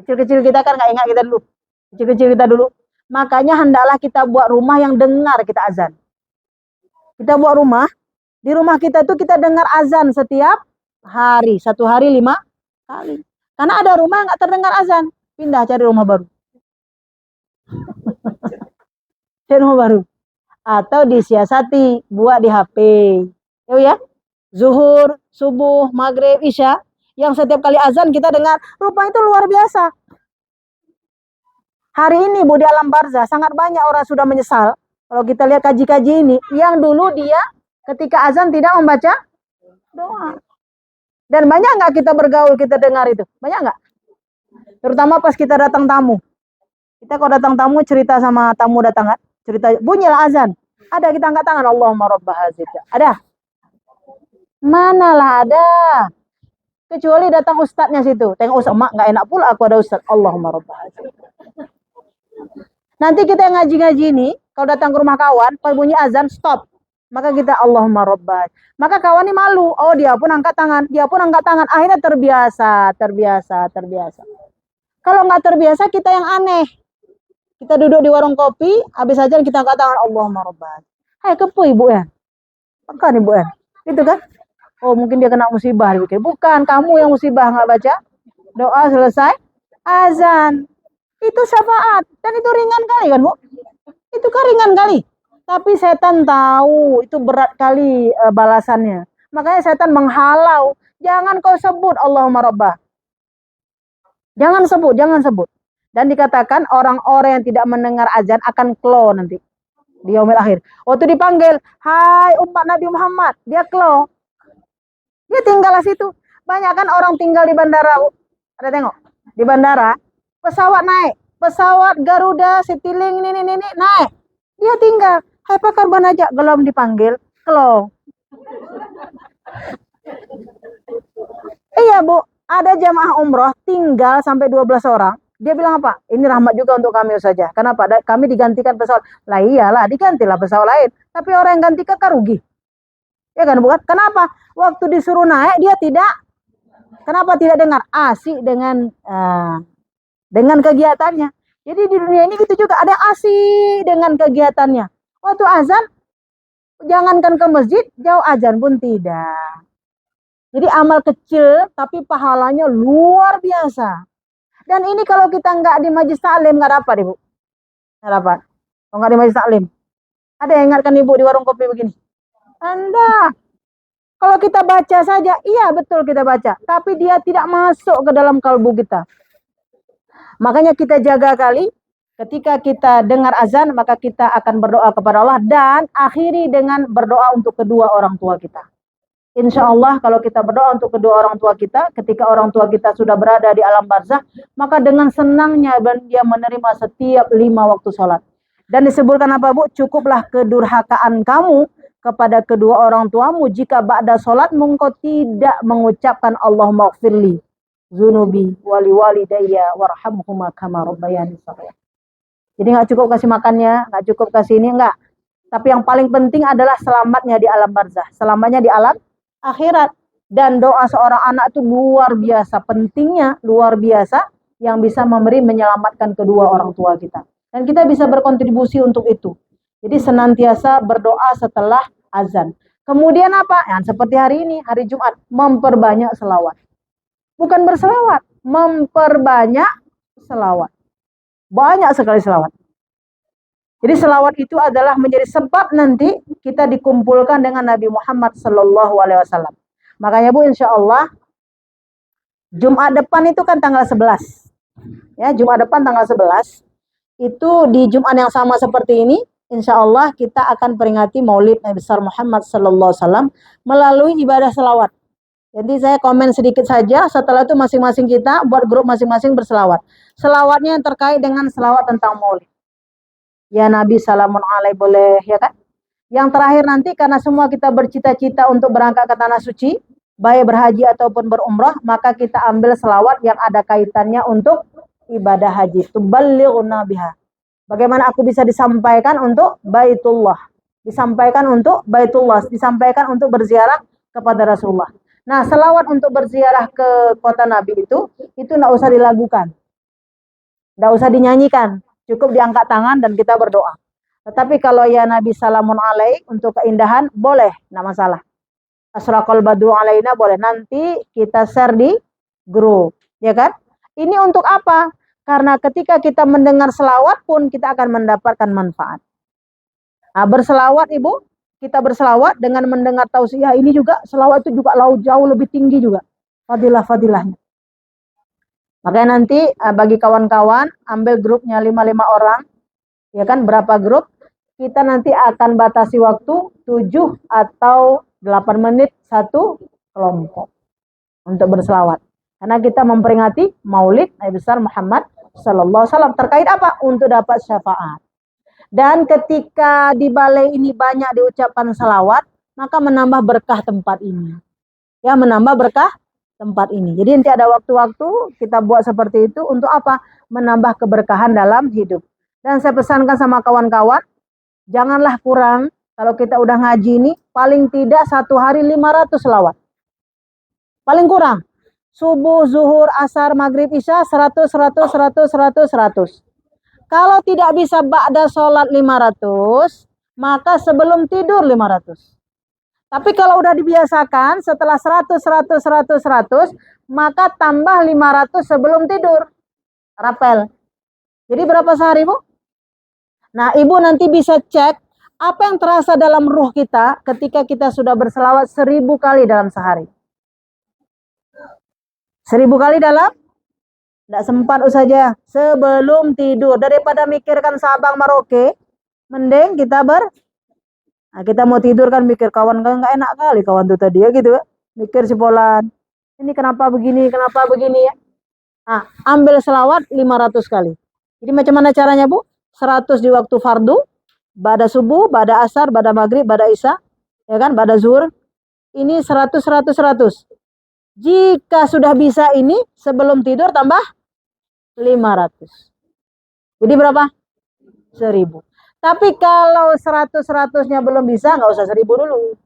Kecil-kecil kita kan nggak ingat kita dulu. Kecil-kecil kita dulu. Makanya hendaklah kita buat rumah yang dengar kita azan. Kita buat rumah, di rumah kita tuh kita dengar azan setiap hari. 1 hari 5 kali. Karena ada rumah yang nggak terdengar azan. Pindah cari rumah baru. Cari rumah baru. Atau disiasati, buat di HP. Ya, zuhur, subuh, maghrib, isya. Yang setiap kali azan kita dengar, rupanya itu luar biasa. Hari ini Bu, di alam barzah sangat banyak orang sudah menyesal. Kalau kita lihat kaji-kaji ini, yang dulu dia ketika azan tidak membaca doa. Dan banyak nggak kita bergaul, kita dengar itu? Banyak nggak? Terutama pas kita datang tamu. Kita kalau datang tamu cerita sama tamu datang kan? Cerita, bunyilah azan. Ada, kita angkat tangan, Allahumma rabba hazi. Ada? Manalah ada. Kecuali datang ustadznya situ. Tengok ustadz, mak nggak enak pula aku ada ustadz. Allahumma rabba hazi. Nanti kita yang ngaji-ngaji ini, kalau datang ke rumah kawan, pas bunyi azan, stop. Maka kita Allahumma rabba hazi. Maka kawan ini malu. Oh, dia pun angkat tangan. Dia pun angkat tangan. Akhirnya terbiasa. Kalau nggak terbiasa, kita yang aneh. Kita duduk di warung kopi, habis aja kita angkat tangan, Allahumma rabba hazi. Hai, kepo Ibu ya? Bukan Ibu ya? Itu kan? Oh, mungkin dia kena musibah. Bukan, kamu yang musibah nggak baca. Doa selesai, azan. Itu syafaat. Dan itu ringan kali kan Bu? Itu kan ringan kali. Tapi setan tahu itu berat kali balasannya. Makanya setan menghalau. Jangan kau sebut Allahumma rabba. Jangan sebut. Dan dikatakan orang-orang yang tidak mendengar azan akan klo nanti. Di yaumil akhir. Waktu dipanggil, hai umat Nabi Muhammad. Dia klo. Dia tinggal di situ. Banyak kan orang tinggal di bandara. Ada tengok? Di bandara, pesawat naik. Pesawat Garuda, Citylink, ini naik. Dia tinggal. Hai Pak Korban aja. Belum dipanggil, klo. Iya Bu, ada jamaah umroh tinggal sampai 12 orang. Dia bilang apa? Ini rahmat juga untuk kami saja. Kenapa? Kami digantikan pesawat. Lah iyalah, digantilah pesawat lain. Tapi orang yang ganti kan rugi. Ya kan bukan? Kenapa? Waktu disuruh naik dia tidak. Kenapa tidak dengar? Asik dengan kegiatannya. Jadi di dunia ini gitu juga, ada asik dengan kegiatannya. Waktu azan, jangankan ke masjid, jauh azan pun tidak. Jadi amal kecil tapi pahalanya luar biasa. Dan ini kalau kita nggak di majlis taklim nggak dapat Ibu. Nggak dapat. Kalau nggak di majlis taklim. Ada yang ingatkan Ibu di warung kopi begini? Anda. Kalau kita baca saja, iya betul kita baca. Tapi dia tidak masuk ke dalam kalbu kita. Makanya kita jaga kali. Ketika kita dengar azan, maka kita akan berdoa kepada Allah. Dan akhiri dengan berdoa untuk kedua orang tua kita. Insya Allah kalau kita berdoa untuk kedua orang tua kita, ketika orang tua kita sudah berada di alam barzakh, maka dengan senangnya dia menerima setiap 5 waktu sholat. Dan disebutkan apa Bu? Cukuplah kedurhakaan kamu kepada kedua orang tuamu jika ba'da sholat engkau tidak mengucapkan Allah maghfirli zunubi wali walidayya warhamhuma kama rabbayani shaghira. Jadi nggak cukup kasih makannya, nggak cukup kasih ini, enggak. Tapi yang paling penting adalah selamatnya di alam barzakh, selamatnya di alam akhirat. Dan doa seorang anak itu luar biasa pentingnya, luar biasa, yang bisa menyelamatkan kedua orang tua kita. Dan kita bisa berkontribusi untuk itu. Jadi senantiasa berdoa setelah azan. Kemudian apa? Yang seperti hari ini, hari Jumat, memperbanyak selawat. Bukan berselawat, memperbanyak selawat. Banyak sekali selawat. Jadi selawat itu adalah menjadi sebab nanti kita dikumpulkan dengan Nabi Muhammad SAW. Makanya Bu, insya Allah Jumat depan itu kan tanggal 11. Ya, Jumat depan tanggal 11. Itu di Jumat yang sama seperti ini, insya Allah kita akan peringati Maulid Nabi besar Muhammad SAW melalui ibadah selawat. Jadi saya komen sedikit saja, setelah itu masing-masing kita buat grup masing-masing berselawat. Selawatnya yang terkait dengan selawat tentang Maulid. Ya Nabi salamun alaih boleh, ya kan? Yang terakhir nanti karena semua kita bercita-cita untuk berangkat ke tanah suci, baik berhaji ataupun berumrah, maka kita ambil selawat yang ada kaitannya untuk ibadah haji. Tuballighuna biha. Bagaimana aku bisa disampaikan untuk Baitullah, disampaikan untuk Baitullah, disampaikan untuk berziarah kepada Rasulullah. Nah, selawat untuk berziarah ke kota Nabi itu enggak usah dilakukan. Enggak usah dinyanyikan. Cukup diangkat tangan dan kita berdoa. Tetapi kalau ya Nabi salamun alaih untuk keindahan, boleh, enggak masalah. Asraqal badru alaina boleh. Nanti kita share di grup, ya kan? Ini untuk apa? Karena ketika kita mendengar selawat pun kita akan mendapatkan manfaat. Nah, berselawat Ibu, kita berselawat dengan mendengar tausiah ini juga, selawat itu juga jauh lebih tinggi juga fadilah-fadilahnya. Makanya nanti bagi kawan-kawan ambil grupnya 5 orang, ya kan, berapa grup, kita nanti akan batasi waktu 7 atau 8 menit satu kelompok untuk berselawat. Karena kita memperingati Maulid Nabi besar Muhammad sallallahu alaihi wasallam. Terkait apa? Untuk dapat syafaat. Dan ketika di balai ini banyak diucapkan salawat, maka menambah berkah tempat ini. Ya, menambah berkah tempat ini. Jadi nanti ada waktu-waktu kita buat seperti itu untuk apa? Menambah keberkahan dalam hidup. Dan saya pesankan sama kawan-kawan, janganlah kurang. Kalau kita udah ngaji ini, paling tidak 1 hari 500 selawat. Paling kurang. Subuh, zuhur, asar, maghrib, isya, 100. Kalau tidak bisa ba'da sholat 500, maka sebelum tidur 500. Tapi kalau udah dibiasakan, setelah 100, maka tambah 500 sebelum tidur. Rapel. Jadi berapa sehari, Bu? Nah, Ibu nanti bisa cek apa yang terasa dalam ruh kita ketika kita sudah berselawat 1000 kali dalam sehari. 1000 kali dalam? Tidak sempat saja sebelum tidur. Daripada mikirkan Sabang Merauke, mending kita nah, kita mau tidur kan mikir kawan kan nggak enak kali kawan tuh tadi ya gitu ya. Mikir si Polan. Ini kenapa begini ya. Nah, ambil selawat 500 kali. Jadi macam mana caranya, Bu? 100 di waktu fardu, ba'da subuh, ba'da asar, ba'da maghrib, ba'da isya, ya kan, ba'da zuhur. ini 100, 100, 100. Jika sudah bisa ini, sebelum tidur tambah 500. Jadi berapa? 1000. Tapi kalau 100-100-nya belum bisa, nggak usah 1000 dulu.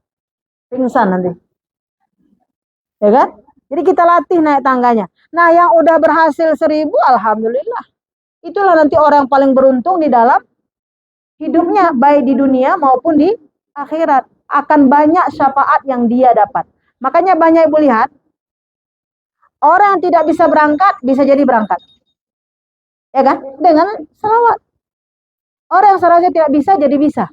Pingsan nanti. Ya kan? Jadi kita latih naik tangganya. Nah, yang udah berhasil 1000, alhamdulillah. Itulah nanti orang yang paling beruntung di dalam hidupnya, baik di dunia maupun di akhirat. Akan banyak syafaat yang dia dapat. Makanya banyak ibu lihat, orang yang tidak bisa berangkat, bisa jadi berangkat. Ya kan? Dengan salawat. Orang yang seharusnya tidak bisa, jadi bisa.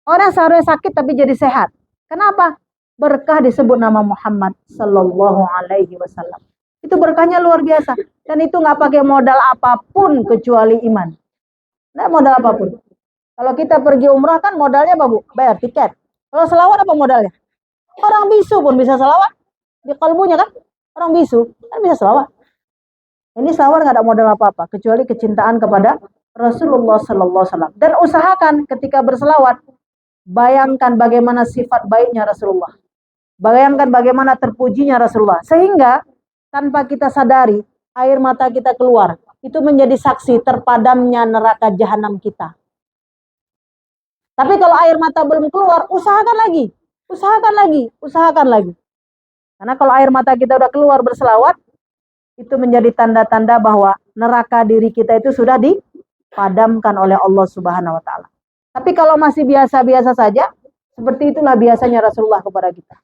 Orang yang seharusnya sakit, tapi jadi sehat. Kenapa? Berkah disebut nama Muhammad Sallallahu Alaihi Wasallam. Itu berkahnya luar biasa. Dan itu nggak pakai modal apapun kecuali iman. Nggak modal apapun. Kalau kita pergi umrah kan modalnya apa, Bu? Bayar tiket. Kalau selawat apa modalnya? Orang bisu pun bisa selawat. Di kalbunya kan? Orang bisu kan bisa selawat. Ini selawat nggak ada modal apa-apa. Kecuali kecintaan kepada Rasulullah Sallallahu Alaihi Wasallam. Dan usahakan ketika berselawat, bayangkan bagaimana sifat baiknya Rasulullah. Bayangkan bagaimana terpujinya Rasulullah. Sehingga tanpa kita sadari, air mata kita keluar. Itu menjadi saksi terpadamnya neraka jahanam kita. Tapi kalau air mata belum keluar, usahakan lagi. Usahakan lagi. Usahakan lagi. Karena kalau air mata kita udah keluar berselawat, itu menjadi tanda-tanda bahwa neraka diri kita itu sudah dipadamkan oleh Allah Subhanahu wa Ta'ala. Tapi kalau masih biasa-biasa saja, seperti itulah biasanya Rasulullah kepada kita.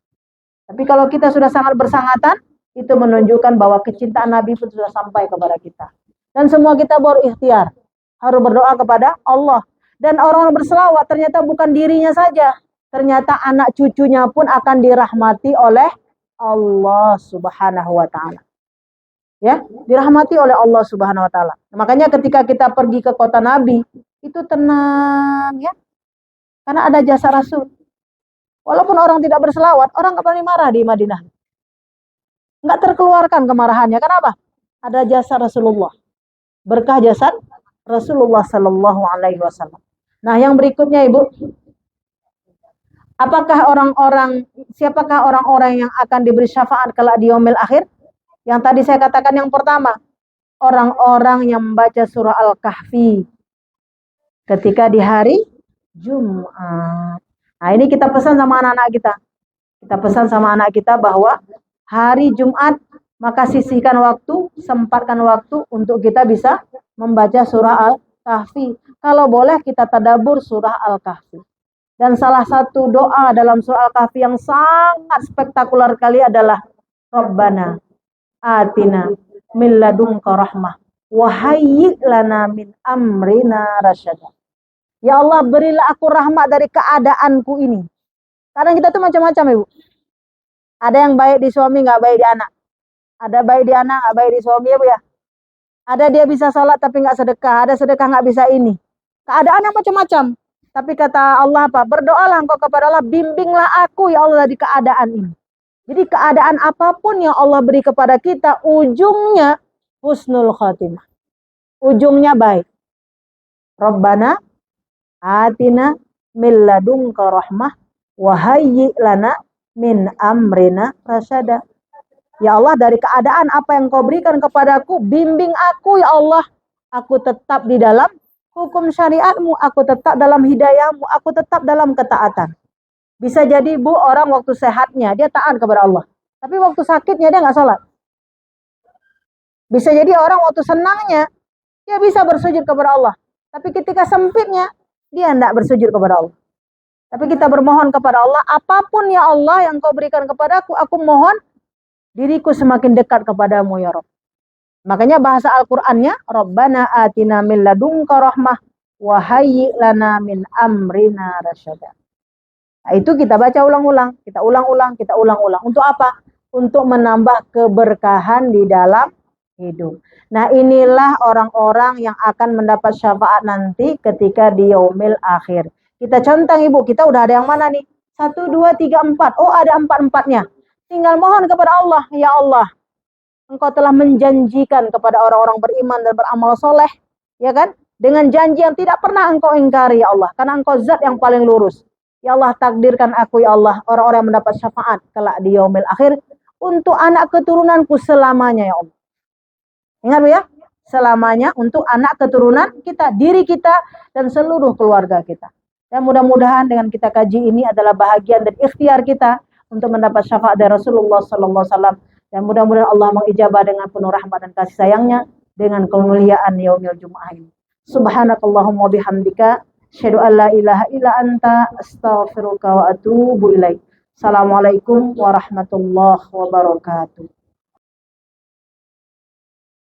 Tapi kalau kita sudah sangat bersangatan, itu menunjukkan bahwa kecintaan Nabi pun sudah sampai kepada kita. Dan semua kita baru ikhtiar, harus berdoa kepada Allah. Dan orang berselawat ternyata bukan dirinya saja, ternyata anak cucunya pun akan dirahmati oleh Allah Subhanahu wa Ta'ala. Ya, dirahmati oleh Allah Subhanahu wa Ta'ala. Makanya ketika kita pergi ke kota Nabi, itu tenang ya. Karena ada jasa Rasul. Walaupun orang tidak berselawat, orang nggak pernah marah di Madinah. Nggak terkeluarkan kemarahannya. Kenapa? Ada jasa Rasulullah. Berkah jasa Rasulullah Sallallahu Alaihi Wasallam. Nah, yang berikutnya Ibu, siapakah orang-orang yang akan diberi syafaat kelak di yaumil akhir? Yang tadi saya katakan yang pertama, orang-orang yang membaca surah Al-Kahfi ketika di hari Jumat. Nah, ini kita pesan sama anak-anak kita. Kita pesan sama anak kita bahwa hari Jumat, maka sisihkan waktu, sempatkan waktu untuk kita bisa membaca surah Al-Kahfi. Kalau boleh kita tadabbur surah Al-Kahfi. Dan salah satu doa dalam surah Al-Kahfi yang sangat spektakuler kali adalah Rabbana atina min ladunka rahmah wa hayyi' lana min amrina rasyada. Ya Allah, berilah aku rahmat dari keadaanku ini. Kadang kita tuh macam-macam, Ibu. Ada yang baik di suami, nggak baik di anak. Ada baik di anak, nggak baik di suami, ya Bu ya. Ada dia bisa sholat tapi nggak sedekah. Ada sedekah nggak bisa ini. Keadaan yang macam-macam. Tapi kata Allah apa? Berdoalah engkau kepada Allah, bimbinglah aku ya Allah di keadaan ini. Jadi keadaan apapun yang Allah beri kepada kita, ujungnya husnul khatimah. Ujungnya baik. Rabbana atina min ladunka rahmah wa hayyi' lana min amrina rasyada. Ya Allah, dari keadaan apa yang kau berikan kepadaku, bimbing aku ya Allah. Aku tetap di dalam hukum syariatmu, aku tetap dalam hidayahmu, aku tetap dalam ketaatan. Bisa jadi Bu, orang waktu sehatnya dia taat kepada Allah, tapi waktu sakitnya dia nggak sholat. Bisa jadi orang waktu senangnya dia bisa bersujud kepada Allah, tapi ketika sempitnya dia tidak bersujud kepada Allah. Tapi kita bermohon kepada Allah, apapun ya Allah yang kau berikan kepadaku, aku mohon diriku semakin dekat kepadamu ya Rabb. Makanya bahasa Al-Qur'annya Rabbana atina min ladunka rahmah wa hayyi' lana min amrina rasyada. Nah, itu kita baca ulang-ulang, kita ulang-ulang, kita ulang-ulang. Untuk apa? Untuk menambah keberkahan di dalam hidup. Nah, inilah orang-orang yang akan mendapat syafaat nanti ketika di yaumil akhir. Kita centang Ibu, kita udah ada yang mana nih? 1, 2, 3, 4. Oh, ada 4-4-nya. Tinggal mohon kepada Allah, ya Allah, Engkau telah menjanjikan kepada orang-orang beriman dan beramal soleh, ya kan? Dengan janji yang tidak pernah Engkau ingkari, ya Allah. Karena Engkau zat yang paling lurus. Ya Allah, takdirkan aku ya Allah orang-orang yang mendapat syafaat kelak di yaumil akhir untuk anak keturunanku selamanya ya Allah. Ingat Bu ya, selamanya untuk anak keturunan kita, diri kita dan seluruh keluarga kita. Dan mudah-mudahan dengan kita kaji ini adalah bahagian dan ikhtiar kita untuk mendapat syafaat dari Rasulullah sallallahu alaihi wasallam. Dan mudah-mudahan Allah mengijabah dengan penuh rahmat dan kasih sayangnya dengan kemuliaan yaumil Jumu'ah ini. Subhanakallahumma bihamdika asyhadu an la ilaha illa anta astaghfiruka wa atubu ilaik. Assalamualaikum warahmatullahi wabarakatuh.